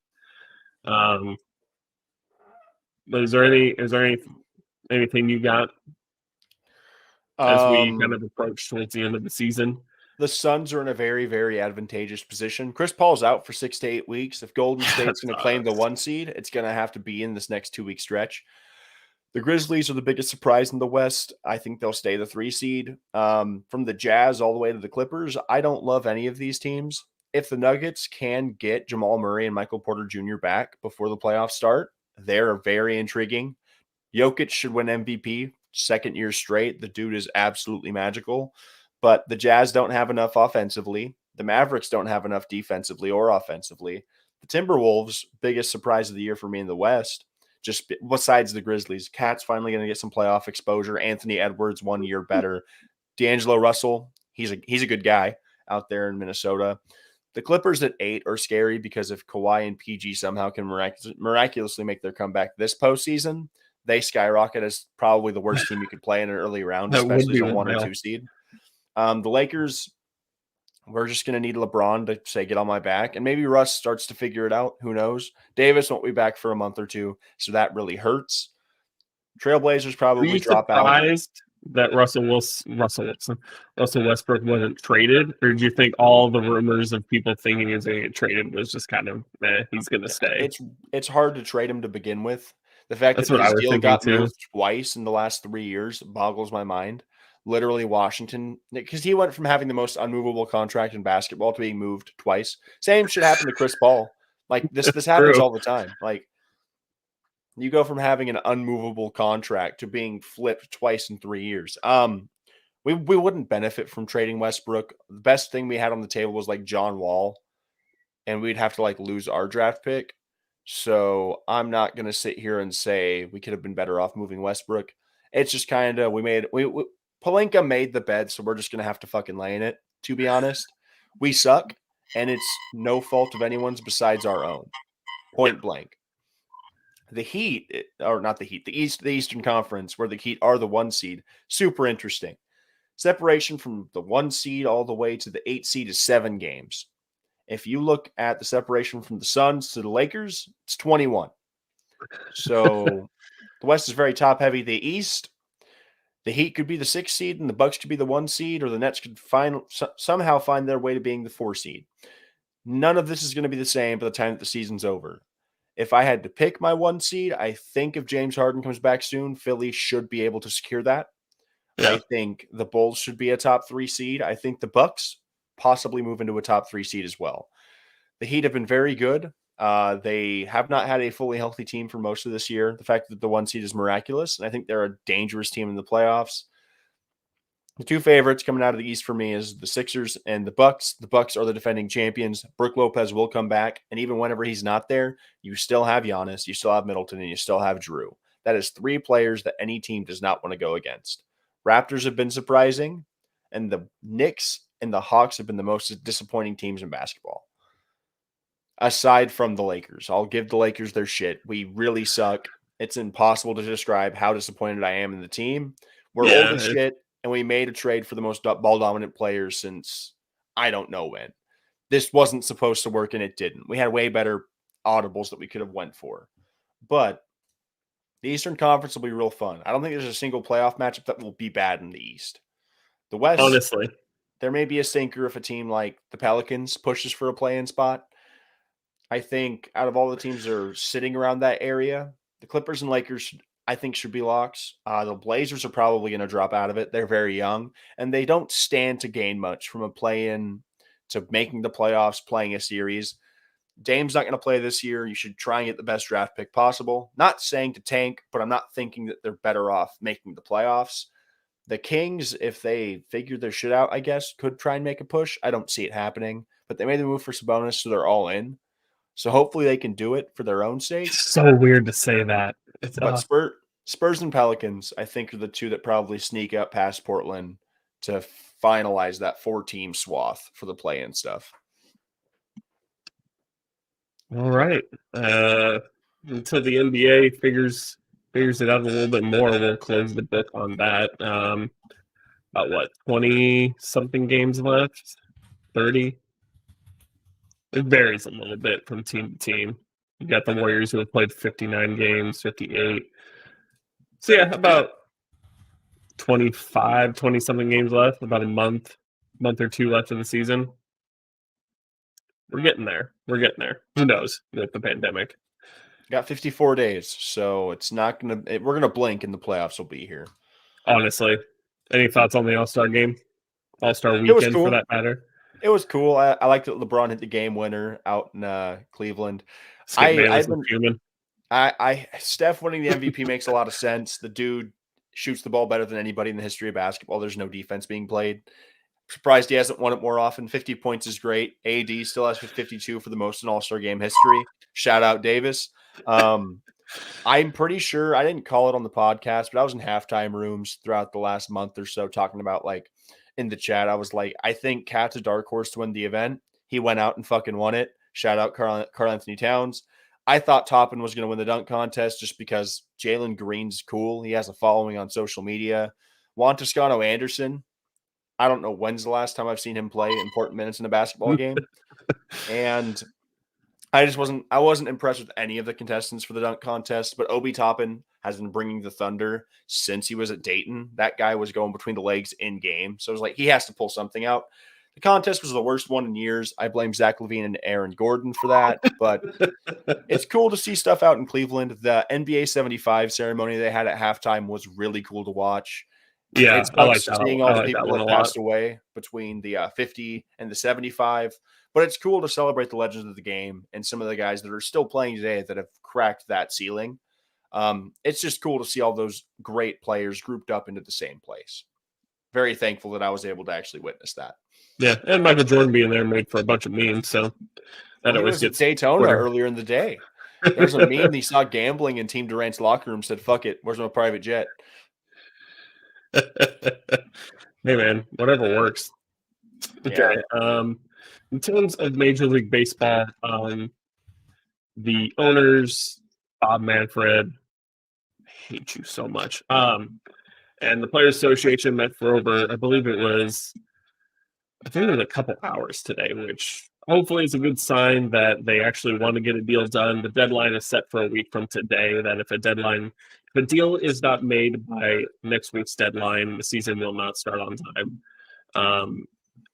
But is there anything you got as we kind of approach towards the end of the season? The Suns are in a very, very advantageous position. Chris Paul's out for 6 to 8 weeks. If Golden State's going to claim the 1 seed, it's going to have to be in this next 2-week stretch. The Grizzlies are the biggest surprise in the West. I think they'll stay the 3 seed. From the Jazz all the way to the Clippers, I don't love any of these teams. If the Nuggets can get Jamal Murray and Michael Porter Jr. back before the playoffs start, they're very intriguing. Jokic should win MVP 2nd year straight. The dude is absolutely magical. But the Jazz don't have enough offensively. The Mavericks don't have enough defensively or offensively. The Timberwolves, biggest surprise of the year for me in the West, just besides the Grizzlies. Cat's finally going to get some playoff exposure. Anthony Edwards 1 year better. D'Angelo Russell, he's a good guy out there in Minnesota. The Clippers at 8 are scary because if Kawhi and PG somehow can miraculously make their comeback this postseason, they skyrocket as probably the worst team you could play in an early round, especially as a 1 or 2 seed. The Lakers, we're just going to need LeBron to say, get on my back. And maybe Russ starts to figure it out. Who knows? Davis won't be back for a month or 2, so that really hurts. Trailblazers probably drop out. Were you surprised that Russell Westbrook wasn't traded? Or did you think all the rumors of people thinking he was going to get traded was just kind of, he's going to stay? It's hard to trade him to begin with. The fact That's that what I his was deal thinking got too. moved twice in the last 3 years boggles my mind. Literally Washington, because he went from having the most unmovable contract in basketball to being moved twice. Same should happen to Chris Paul. Like this happens all the time. Like you go from having an unmovable contract to being flipped twice in 3 years. We wouldn't benefit from trading Westbrook. The best thing we had on the table was like John Wall, and we'd have to like lose our draft pick. So I'm not going to sit here and say we could have been better off moving Westbrook. It's just kind of Palenka made the bed, so we're just going to have to fucking lay in it, to be honest. We suck, and it's no fault of anyone's besides our own. Point blank. The Heat, or not the Heat, the Eastern Conference, where the Heat are the 1 seed, super interesting. Separation from the 1 seed all the way to the 8 seed is 7 games. If you look at the separation from the Suns to the Lakers, it's 21. So the West is very top heavy. The East, the Heat could be the 6 seed and the Bucks could be the 1 seed, or the Nets could somehow find their way to being the 4 seed. None of this is going to be the same by the time that the season's over. If I had to pick my 1 seed, I think if James Harden comes back soon, Philly should be able to secure that. Yeah. I think the Bulls should be a top 3 seed. I think the Bucks possibly move into a top 3 seed as well. The Heat have been very good. They have not had a fully healthy team for most of this year. The fact that the 1 seed is miraculous, and I think they're a dangerous team in the playoffs. The 2 favorites coming out of the East for me is the Sixers and the Bucks. The Bucks are the defending champions. Brook Lopez will come back, and even whenever he's not there, you still have Giannis, you still have Middleton, and you still have Drew. That is 3 players that any team does not want to go against. Raptors have been surprising, and the Knicks and the Hawks have been the most disappointing teams in basketball. Aside from the Lakers, I'll give the Lakers their shit. We really suck. It's impossible to describe how disappointed I am in the team. We're old as Yeah, shit, and we made a trade for the most ball dominant players since I don't know when. This wasn't supposed to work, and it didn't. We had way better audibles that we could have went for. But the Eastern Conference will be real fun. I don't think there's a single playoff matchup that will be bad in the East. The West, honestly. there may be a stinker if a team like the Pelicans pushes for a play-in spot. I think out of all the teams that are sitting around that area, the Clippers and Lakers, I think, should be locks. The Blazers are probably going to drop out of it. They're very young, and they don't stand to gain much from a play-in to making the playoffs, playing a series. Dame's not going to play this year. You should try and get the best draft pick possible. Not saying to tank, but I'm not thinking that they're better off making the playoffs. The Kings, if they figure their shit out, I guess, could try and make a push. I don't see it happening, but they made the move for Sabonis, so they're all in. So hopefully they can do it for their own sake. It's so weird to say that. It's But Spurs and Pelicans, I think, are the two that probably sneak up past Portland to finalize that 4-team swath for the play-in stuff. all right. Until the NBA figures it out a little bit more, we'll close the book on that. About what, 20 something games left? 30? It varies a little bit from team to team. You got the Warriors who have played 59 games, 58. So yeah, about 25, 20 something games left, about a month or two left in the season. We're getting there. Who knows with the pandemic? Got 54 days, so it's not going to – we're going to blink and the playoffs will be here. Honestly. Any thoughts on the All-Star game? All-Star It was weekend, cool. for that matter? It was cool. I liked that LeBron hit the game winner out in Cleveland. Skip Bayless was human. Steph winning the MVP makes a lot of sense. The dude shoots the ball better than anybody in the history of basketball. There's no defense being played. Surprised he hasn't won it more often. 50 points is great. AD still has 52 for the most in All-Star game history. Shout out Davis. I'm pretty sure I didn't call it on the podcast, but I was in halftime rooms throughout the last month or so talking about, like, in the chat, I was like, I think Cat's a dark horse to win the event. He went out and fucking won it. Shout out Karl Anthony Towns. I thought Toppin was going to win the dunk contest just because Jalen Green's cool. He has a following on social media. Juan Toscano Anderson, I don't know when's the last time I've seen him play important minutes in a basketball game. And I wasn't impressed with any of the contestants for the dunk contest, but Obi Toppin has been bringing the thunder since he was at Dayton. That guy was going between the legs in game. So it was like, he has to pull something out. The contest was the worst one in years. I blame Zach LaVine and Aaron Gordon for that, but it's cool to see stuff out in Cleveland. The NBA 75 ceremony they had at halftime was really cool to watch. Yeah, it I like sucks that. seeing all the people that passed away between the 50 and the 75, but it's cool to celebrate the legends of the game and some of the guys that are still playing today that have cracked that ceiling. It's just cool to see all those great players grouped up into the same place. Very thankful that I was able to actually witness that. Yeah, and Michael Jordan being there made for a bunch of memes, so that always gets Daytona Twitter earlier in the day. There's a meme he saw gambling in Team Durant's locker room, said, "Fuck it, where's my private jet?" Hey man, whatever works. Okay. Yeah. In terms of Major League Baseball, the owners, Bob Manfred, I hate you so much. And the Players Association met for over, I think it was a couple hours today, which hopefully is a good sign that they actually want to get a deal done. The deadline is set for a week from today. That if the deal is not made by next week's deadline, the season will not start on time.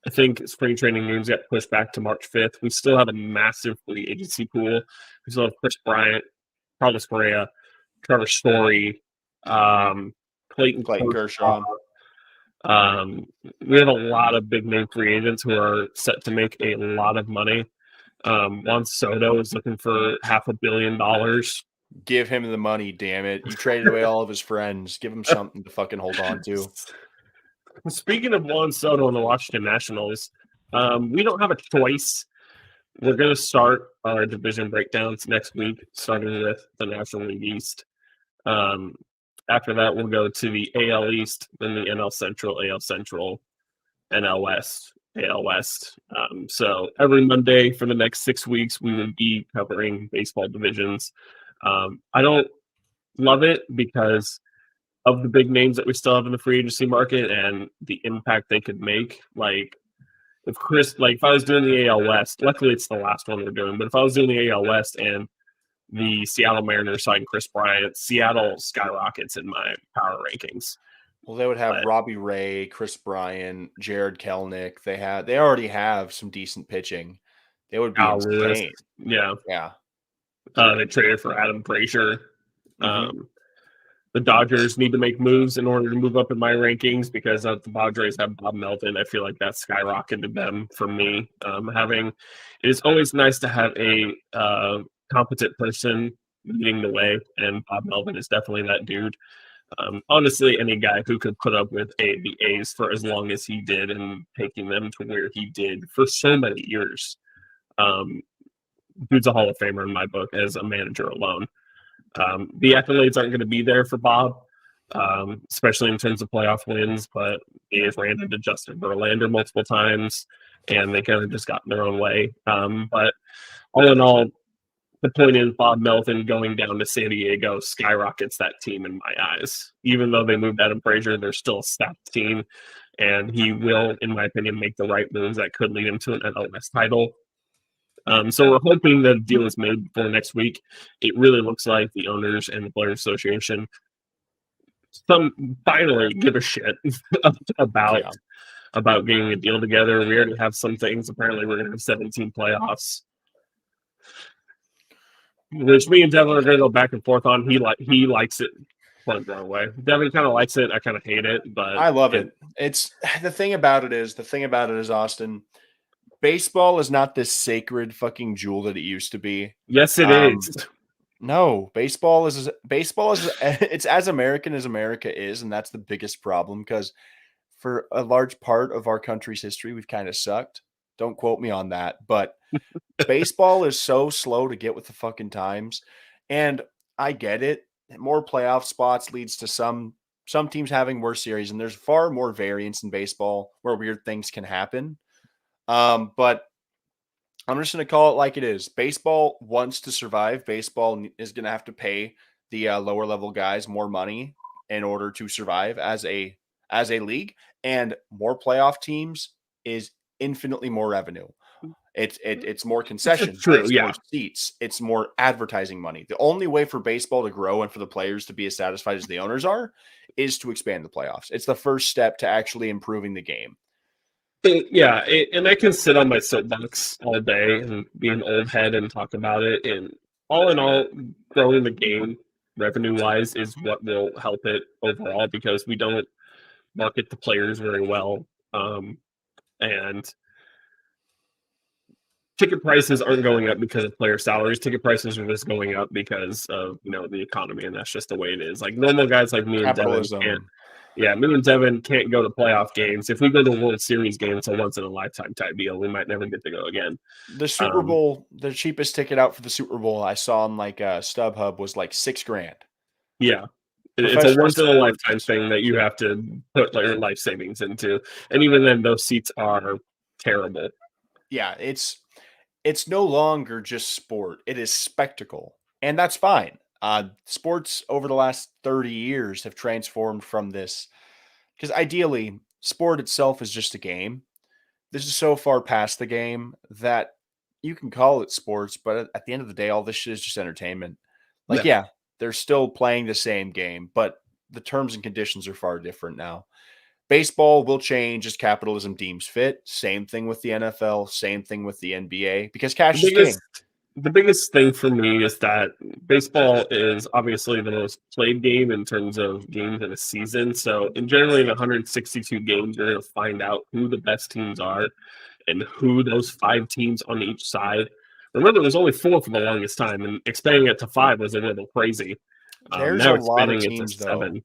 I think spring training games got pushed back to March 5th. We still have a massive free agency pool. We still have Chris Bryant, Carlos Correa, Trevor Story, Clayton Kershaw. We have a lot of big name free agents who are set to make a lot of money. Juan Soto is looking for $500 million. Give him the money, damn it. You traded away all of his friends. Give him something to fucking hold on to. Speaking of Juan Soto and the Washington Nationals, we don't have a choice. We're going to start our division breakdowns next week, starting with the National League East. Um, After that, we'll go to the AL East, then the NL Central, AL Central, NL West, AL West. So every Monday for the next 6 weeks, we will be covering baseball divisions. I don't love it because of the big names that we still have in the free agency market and the impact they could make. Like if I was doing the AL West, luckily it's the last one we're doing, but if I was doing the AL West and the Seattle Mariners signed Chris Bryant, Seattle skyrockets in my power rankings. Well, they would have But Robbie Ray, Chris Bryant, Jared Kelnick. They already have some decent pitching. They would be Al Lewis, insane. yeah, Yeah. they traded for Adam Frazier. Mm-hmm. Um, the Dodgers need to make moves in order to move up in my rankings because the Padres have Bob Melvin. I feel like that's skyrocketed them for me. It is always nice to have a competent person leading the way, and Bob Melvin is definitely that dude. Honestly, any guy who could put up with the A's for as long as he did and taking them to where he did for so many years, um, dude's a Hall of Famer in my book as a manager alone. The accolades aren't going to be there for Bob, especially in terms of playoff wins, but they have ran into Justin Verlander multiple times, and they kind of just got in their own way. But all in all, the point is Bob Melvin going down to San Diego skyrockets that team in my eyes. Even though they moved Adam Frazier, they're still a stacked team, and he will, in my opinion, make the right moves that could lead him to an NLS title. So we're hoping the deal is made for next week. It really looks like the owners and the Players Association finally give a shit about Yeah. about getting a deal together. We already have some things. Apparently, we're going to have 17 playoffs, which me and Devin are going to go back and forth on. He likes it. Went the wrong way. Devin kind of likes it. I kind of hate it, but I love it. It's the thing about it is Austin, baseball is not this sacred fucking jewel that it used to be. Yes, it is. No, baseball is it's as American as America is, and that's the biggest problem because for a large part of our country's history, we've kind of sucked. Don't quote me on that, but baseball is so slow to get with the fucking times, and I get it. More playoff spots leads to some teams having worse series, and there's far more variance in baseball where weird things can happen. But I'm just going to call it like it is. Baseball wants to survive. Baseball is going to have to pay the lower level guys more money in order to survive as a league, and more playoff teams is infinitely more revenue. It's more concessions, True, it's yeah. more seats, it's more advertising money. The only way for baseball to grow and for the players to be as satisfied as the owners are is to expand the playoffs. It's the first step to actually improving the game. Yeah, and I can sit on my soapbox all day and be an old head and talk about it. And all in all, growing the game revenue wise is what will help it overall because we don't market the players very well. And ticket prices aren't going up because of player salaries. Ticket prices are just going up because of the economy, and that's just the way it is. Like normal guys like me and Devin can't. Capitalism. Yeah, me and Devin can't go to playoff games. If we go to a World Series game, it's a once in a lifetime type deal. We might never get to go again. The Super Bowl, the cheapest ticket out for the Super Bowl I saw on like StubHub was like $6,000. Yeah, it's a Professional once in a lifetime sports. thing that you have to put your life savings into, and even then, those seats are terrible. Yeah, it's no longer just sport; it is spectacle, and that's fine. Sports over the last 30 years have transformed from this because ideally, sport itself is just a game. This is so far past the game that you can call it sports, but at the end of the day, all this shit is just entertainment. Like, yeah, they're still playing the same game, but the terms and conditions are far different now. Baseball will change as capitalism deems fit. Same thing with the NFL, same thing with the NBA, because cash is king. The biggest thing for me is that baseball is obviously the most played game in terms of games in a season. So, in generally, in 162 games, you're going to find out who the best teams are and who those 5 teams on each side. Remember, there's only 4 for the longest time, and expanding it to 5 was a little crazy. There's a Now lot of expanding it to teams, 7. though.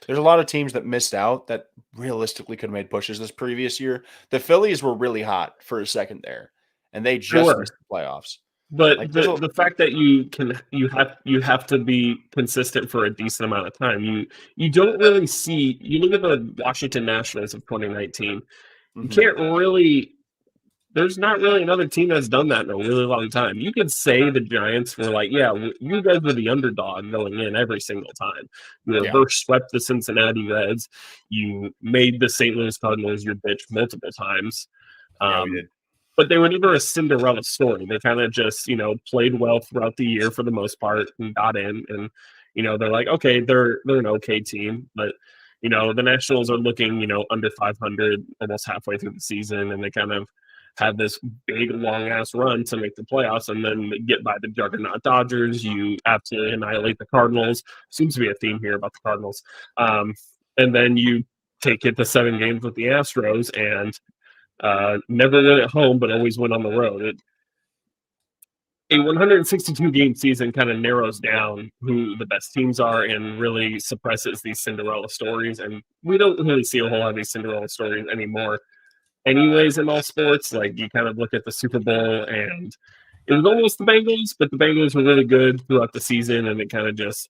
There's a lot of teams that missed out that realistically could have made pushes this previous year. The Phillies were really hot for a second there, and they just Sure. missed the playoffs. But Like there's a the fact that you have to be consistent for a decent amount of time. You don't really see, you look at the Washington Nationals of 2019. You mhm. can't really, there's not really another team that's done that in a really long time. You could say the Giants were like, yeah, you guys were the underdog going in every single time. You Yeah, reverse swept the Cincinnati Reds. You made the St. Louis Cardinals your bitch multiple times. yeah, we Um, did. but they were never a Cinderella story. They kind of just, played well throughout the year for the most part and got in. And, they're like, okay, they're an okay team. But, the Nationals are looking, under 500 almost halfway through the season. And they kind of had this big, long ass run to make the playoffs and then get by the juggernaut Dodgers. You absolutely annihilate the Cardinals. Seems to be a theme here about the Cardinals. And then you take it to 7 games with the Astros and never win at home, but always win on the road. A 162 game season kind of narrows down who the best teams are and really suppresses these Cinderella stories. And we don't really see a whole lot of these Cinderella stories anymore, anyways, in all sports. Like you kind of look at the Super Bowl and it was almost the Bengals, but the Bengals were really good throughout the season and it kind of just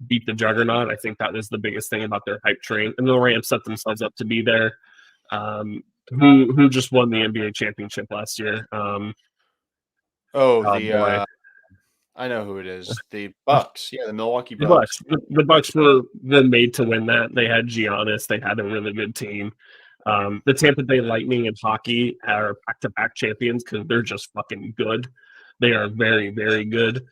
beat the juggernaut. I think that was the biggest thing about their hype train. And the Rams set themselves up to be there. Who just won the NBA championship last year? Oh, Oh boy, I know who it is. The Bucks. Yeah, the Milwaukee the Bucks. Bucks. The Bucks were made to win that. They had Giannis. They had a really good team. The Tampa Bay Lightning in hockey are back-to-back champions because they're just fucking good. They are very, very good.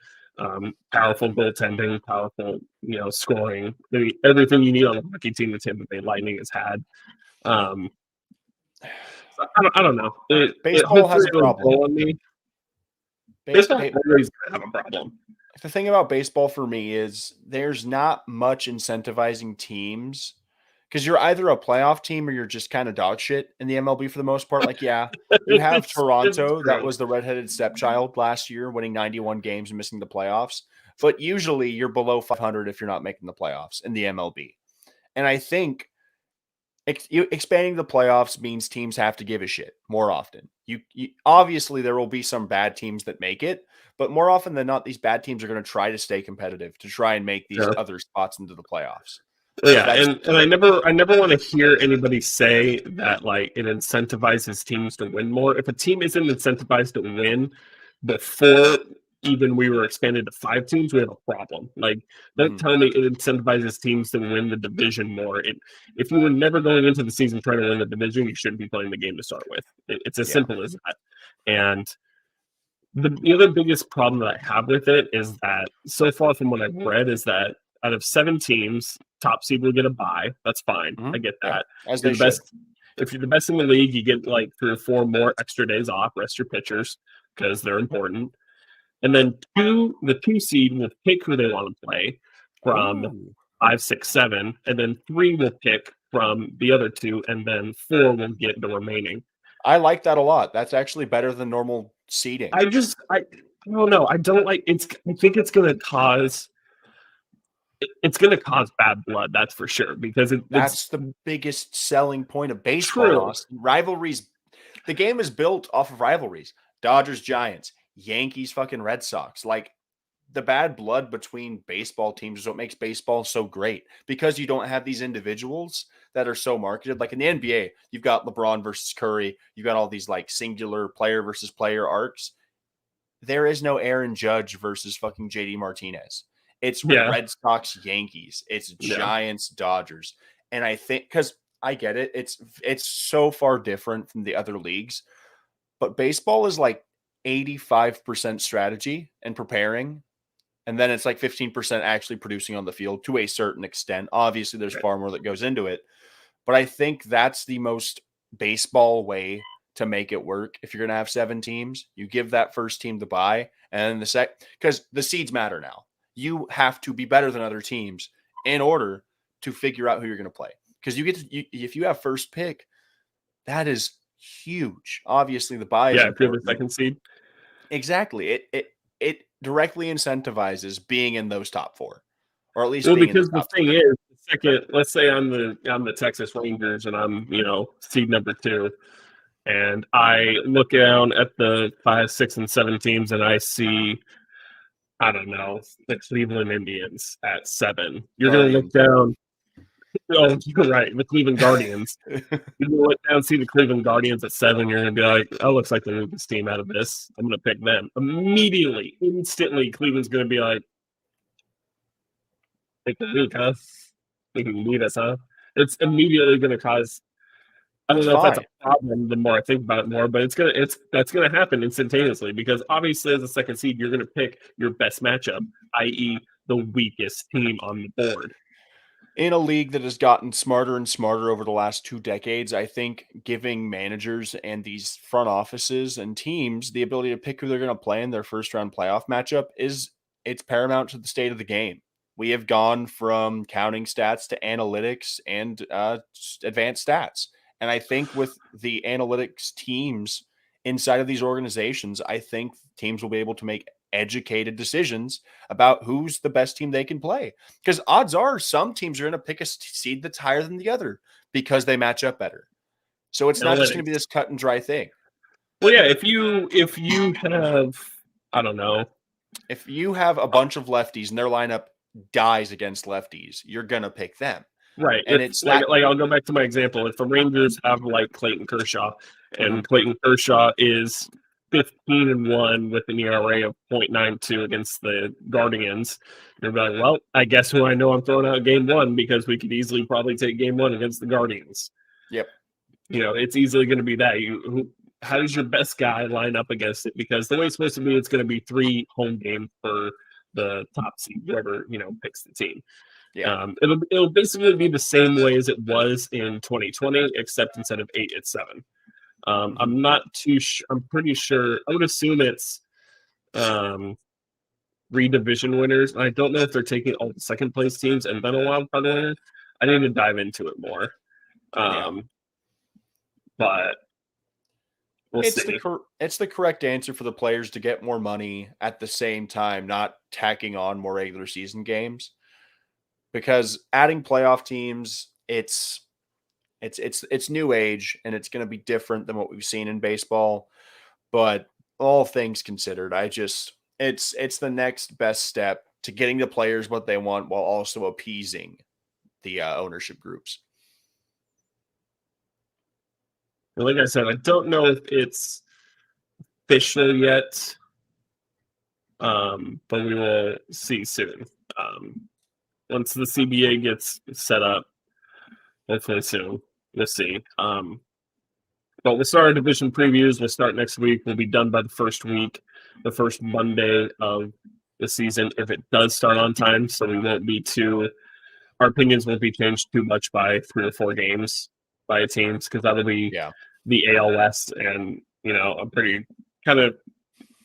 Powerful goaltending, powerful, scoring. Everything you need on a hockey team, the Tampa Bay Lightning has had. Um, I don't know. It Baseball has hopefully a it'll problem. grow on me. Ba- Baseball ba- always gonna have a problem. the thing about baseball for me is there's not much incentivizing teams because you're either a playoff team or you're just kind of dog shit in the MLB for the most part. Like, yeah, you have It's Toronto that true. was the redheaded stepchild last year, winning 91 games and missing the playoffs. But usually you're below 500 if you're not making the playoffs in the MLB. And I think expanding the playoffs means teams have to give a shit more often. You obviously there will be some bad teams that make it, but more often than not, these bad teams are going to try to stay competitive to try and make these Yeah. other spots into the playoffs. Yeah, That's and I never want to hear anybody say that like it incentivizes teams to win more. If a team isn't incentivized to win before even we were expanded to 5 teams, we have a problem. Like don't mhm. tell me it incentivizes teams to win the division more. If you were never going into the season trying to win the division, you shouldn't be playing the game to start with. It's as Yeah. simple as that. And the other biggest problem that I have with it is that so far from what I've read is that out of 7 teams, top seed will get a bye. That's fine. I Mhm. get Yeah, that. as You're they the should. best. If you're the best in the league, you get like 3 or 4 more extra days off. Rest your pitchers because they're important. And then the 2 seed will pick who they want to play from Oh, 5, 6, 7, and then 3 will pick from the other 2, and then 4 will get the remaining. I like that a lot. That's actually better than normal seeding. I don't know. I don't like it's. I think it's gonna cause bad blood. That's for sure because it's That's the biggest selling point of baseball, true. Austin. Rivalries. The game is built off of rivalries. Dodgers, Giants, Yankees, fucking Red Sox. Like the bad blood between baseball teams is what makes baseball so great because you don't have these individuals that are so marketed. Like in the NBA, you've got LeBron versus Curry, you've got all these like singular player versus player arcs. There is no Aaron Judge versus fucking JD Martinez. It's Yeah, Red Sox, Yankees, it's yeah, Giants, Dodgers. And I think because I get it, it's so far different from the other leagues, but baseball is like 85% strategy and preparing, and then it's like 15% actually producing on the field to a certain extent. Obviously, there's far more that goes into it. But I think that's the most baseball way to make it work. If you're going to have 7 teams, you give that first team the bye, and then because the seeds matter now. You have to be better than other teams in order to figure out who you're going to play. Because if you have first pick, that is huge. Obviously, the bye is yeah. If you're the important. second seed, Exactly. It directly incentivizes being in those top 4, or at least well, being in the because the top thing 3. is, the second. Let's say I'm the Texas Rangers and I'm seed number 2. And I look down at the 5, 6, and 7 teams, and I see, I don't know, the Cleveland Indians at 7. You're going to look Guardians. down. Oh, you're right. The Cleveland Guardians. You're going to look down, see the Cleveland Guardians at 7. You're going to be like, oh, looks like they moved this team out of this. I'm going to pick them. Immediately, instantly, Cleveland's going to be like, take the lead, huh? They can lead us, huh? It's immediately going to cause. I don't That's know if that's a fine. problem. The more I think about it, more, but that's gonna happen instantaneously because obviously, as a second seed, you're gonna pick your best matchup, i.e., the weakest team on the board. In a league that has gotten smarter and smarter over the last 2 decades, I think giving managers and these front offices and teams the ability to pick who they're going to play in their first round playoff matchup it's paramount to the state of the game. We have gone from counting stats to analytics and advanced stats. And I think with the analytics teams inside of these organizations, I think teams will be able to make educated decisions about who's the best team they can play. Because odds are some teams are going to pick a seed that's higher than the other because they match up better. So it's not just going to be this cut and dry thing. Well, yeah, if you have, I don't know, if you have a bunch of lefties and their lineup dies against lefties, you're going to pick them. right? And It's like I'll go back to my example. If the Rangers have like Clayton Kershaw, and Clayton Kershaw is 15-1 with an ERA of 0.92 against the Guardians, you're like, well, I guess who I know I'm throwing out game 1 because we could easily probably take game 1 against the Guardians. Yep. It's easily going to be that. How does your best guy line up against it? Because the way it's supposed to be, it's going to be 3 home games for the top seed, whoever picks the team. Yeah. It'll basically be the same way as it was in 2020, except instead of 8, it's 7. I'm not too sure. I'm pretty sure. I would assume it's 3 division winners. I don't know if they're taking all the second place teams and then a wild card winner. I need to dive into it more. But we'll see. It's the correct answer for the players to get more money at the same time, not tacking on more regular season games. Because adding playoff teams, it's new age and it's going to be different than what we've seen in baseball. But all things considered, it's the next best step to getting the players what they want while also appeasing the ownership groups. Like I said, I don't know if it's official yet, but we will see soon. Once the CBA gets set up, hopefully soon, we'll see. But we'll start our division previews. We'll start next week. We'll be done by the first week, the first Monday of the season, if it does start on time. So we won't be our opinions won't be changed too much by 3 or 4 games by teams, because that'll be the AL West. And, I'm pretty kind of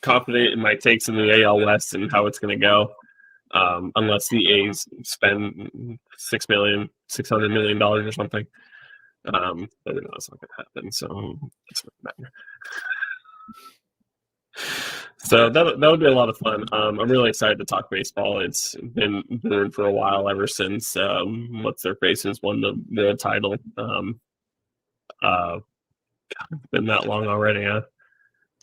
confident in my takes in the AL West and how it's going to go. Unless the A's spend $600 million or something. But we know that's not going to happen, so it's not matter. So that would be a lot of fun. I'm really excited to talk baseball. It's been brewing for a while, ever since what's their faces won the world title. It's been that long already, huh?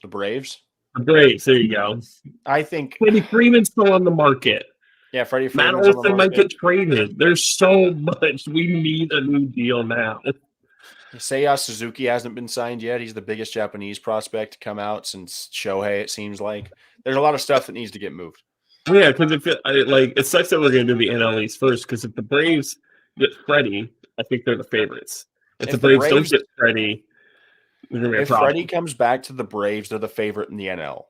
The Braves. The Braves. There you go. I think Freddie Freeman's still on the market. Yeah, Freddie Freeman's Matt Olson might get traded. There's so much. We need a new deal now. Seiya Suzuki hasn't been signed yet. He's the biggest Japanese prospect to come out since Shohei, it seems like. There's a lot of stuff that needs to get moved. Yeah, because it sucks that we're going to do the NL East first, because if the Braves get Freddie, I think they're the favorites. If the Braves don't get Freddie, there's going to be a problem. If Freddie comes back to the Braves, they're the favorite in the NL.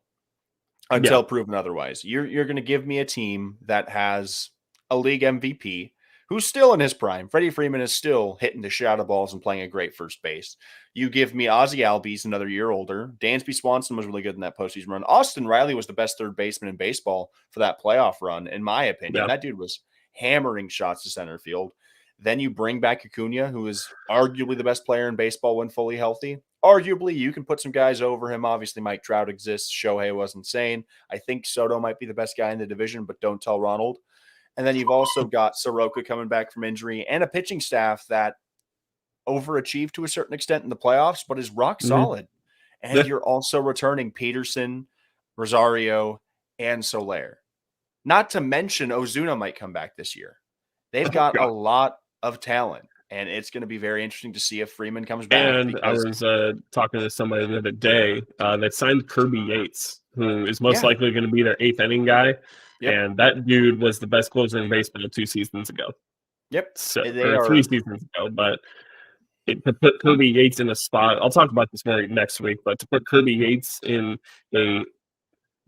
Until proven otherwise. You're going to give me a team that has a league MVP who's still in his prime. Freddie Freeman is still hitting the shit out of balls and playing a great first base. You give me Ozzie Albies, another year older. Dansby Swanson was really good in that postseason run. Austin Riley was the best third baseman in baseball for that playoff run, in my opinion. Yeah. That dude was hammering shots to center field. Then you bring back Acuna, who is arguably the best player in baseball when fully healthy. Arguably, you can put some guys over him. Obviously, Mike Trout exists. Shohei was insane. I think Soto might be the best guy in the division, but don't tell Ronald. And then you've also got Soroka coming back from injury and a pitching staff that overachieved to a certain extent in the playoffs, but is rock solid. And you're also returning Peterson, Rosario, and Soler. Not to mention Ozuna might come back this year. They've got a lot of talent, and it's going to be very interesting to see if Freeman comes back. And I was talking to somebody the other day that signed Kirby Yates, who is most likely going to be their 8th inning guy. Yep. And that dude was the best closer in baseball 2 seasons ago. Yep. So, They or are 3 seasons ago. But to put Kirby Yates in a spot, I'll talk about this more next week, but to put Kirby Yates in a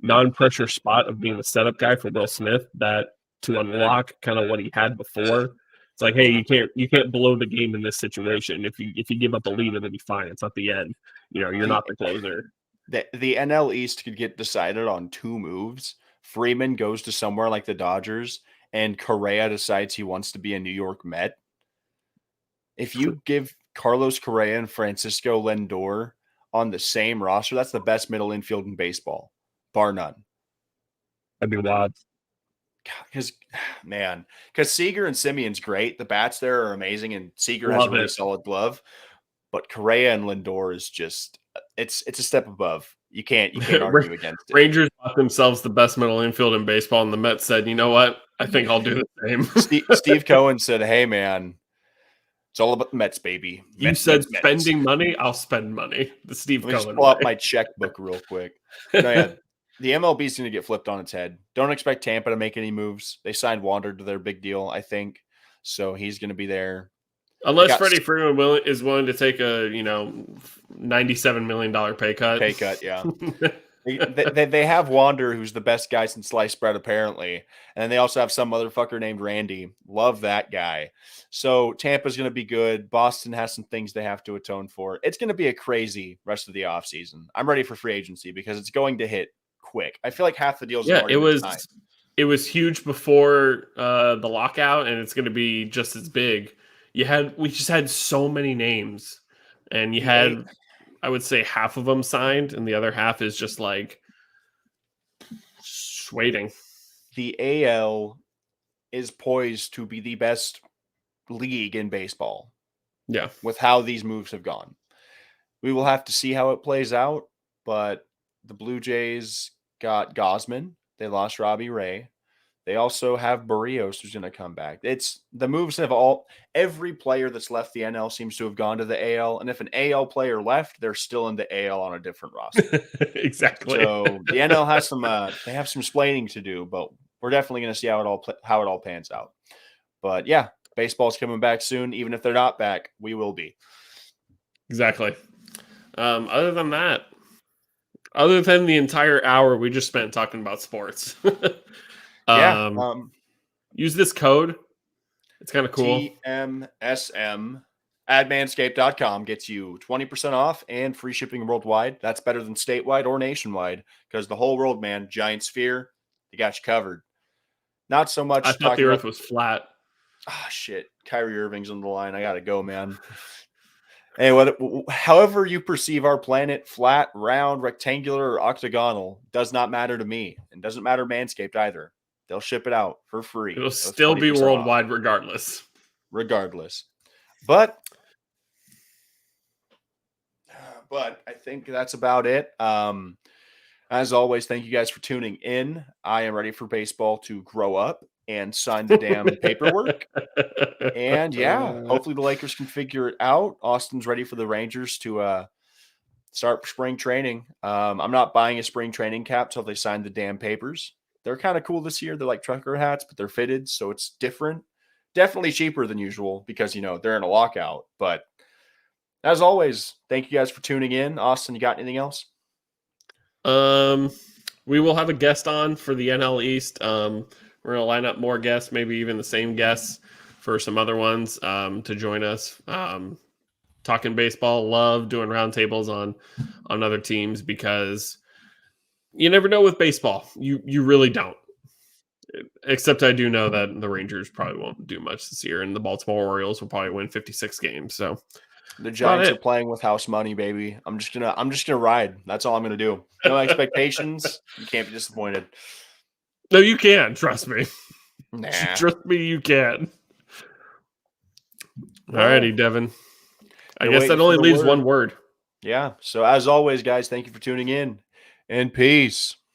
non-pressure spot of being the setup guy for Will Smith, that to unlock kind of what he had before. It's like, hey, you can't blow the game in this situation. If you give up a lead, it'll be fine. It's not the end. You're not the closer. The NL East could get decided on 2 moves. Freeman goes to somewhere like the Dodgers, and Correa decides he wants to be a New York Met. If you give Carlos Correa and Francisco Lindor on the same roster, that's the best middle infield in baseball, bar none. That'd be wild. Because Seager and Simeon's great. The bats there are amazing, and Seager has a really solid glove. But Correa and Lindor is just it's a step above. You can't argue against it. Rangers bought themselves the best middle infield in baseball, and the Mets said, "You know what? I think I'll do the same." Steve Cohen said, "Hey man, it's all about the Mets, baby." You said spending money, I'll spend money. The Steve Cohen. Just pull out my checkbook real quick. No, yeah. The MLB is going to get flipped on its head. Don't expect Tampa to make any moves. They signed Wander to their big deal, I think. So he's going to be there. Unless Freddie Freeman is willing to take a, $97 million pay cut. Pay cut, yeah. they have Wander, who's the best guy since sliced bread, apparently. And then they also have some motherfucker named Randy. Love that guy. So Tampa's going to be good. Boston has some things they have to atone for. It's going to be a crazy rest of the offseason. I'm ready for free agency because it's going to hit quick. I feel like half the deals. Yeah, it was huge before the lockout, and it's going to be just as big. We just had so many names, and you had, I would say, half of them signed, and the other half is just like waiting. The AL is poised to be the best league in baseball. Yeah, with how these moves have gone, we will have to see how it plays out. But the Blue Jays got Gosman. They lost Robbie Ray. They also have Barrios, who's going to come back. It's the moves have every player that's left the NL seems to have gone to the AL. And if an AL player left, they're still in the AL on a different roster. Exactly. So the NL has they have some splaining to do, but we're definitely going to see how it all pans out. But yeah, baseball's coming back soon. Even if they're not back, we will be. Exactly. Other than that, other than the entire hour we just spent talking about sports. Use this code. It's kind of cool. TMSM at manscaped.com gets you 20% off and free shipping worldwide. That's better than statewide or nationwide because the whole world, man, giant sphere, they got you covered. Not so much. I thought the earth was flat. Oh, shit. Kyrie Irving's on the line. I got to go, man. Hey, however you perceive our planet, flat, round, rectangular, or octagonal, does not matter to me. And doesn't matter Manscaped either. They'll ship it out for free. It'll still be worldwide regardless. But I think that's about it. As always, thank you guys for tuning in. I am ready for baseball to grow up and sign the damn paperwork. And yeah, hopefully the Lakers can figure it out. Austin's ready for the Rangers to start spring training. I'm not buying a spring training cap till they sign the damn papers. They're kind of cool this year. They're like trucker hats, but they're fitted, so it's different. Definitely cheaper than usual because, they're in a lockout. But as always, thank you guys for tuning in. Austin, you got anything else? We will have a guest on for the NL East. We're going to line up more guests, maybe even the same guests for some other ones to join us. Talking baseball, love doing roundtables on other teams because you never know with baseball. You really don't. Except I do know that the Rangers probably won't do much this year, and the Baltimore Orioles will probably win 56 games. So the Giants are playing with house money, baby. I'm just gonna ride. That's all I'm gonna do. No expectations. You can't be disappointed. No, you can. Trust me. Nah. Trust me, you can. Alrighty, Devin. I You're guess waiting that for only the leaves word. one word. Yeah. So as always, guys, thank you for tuning in, and peace.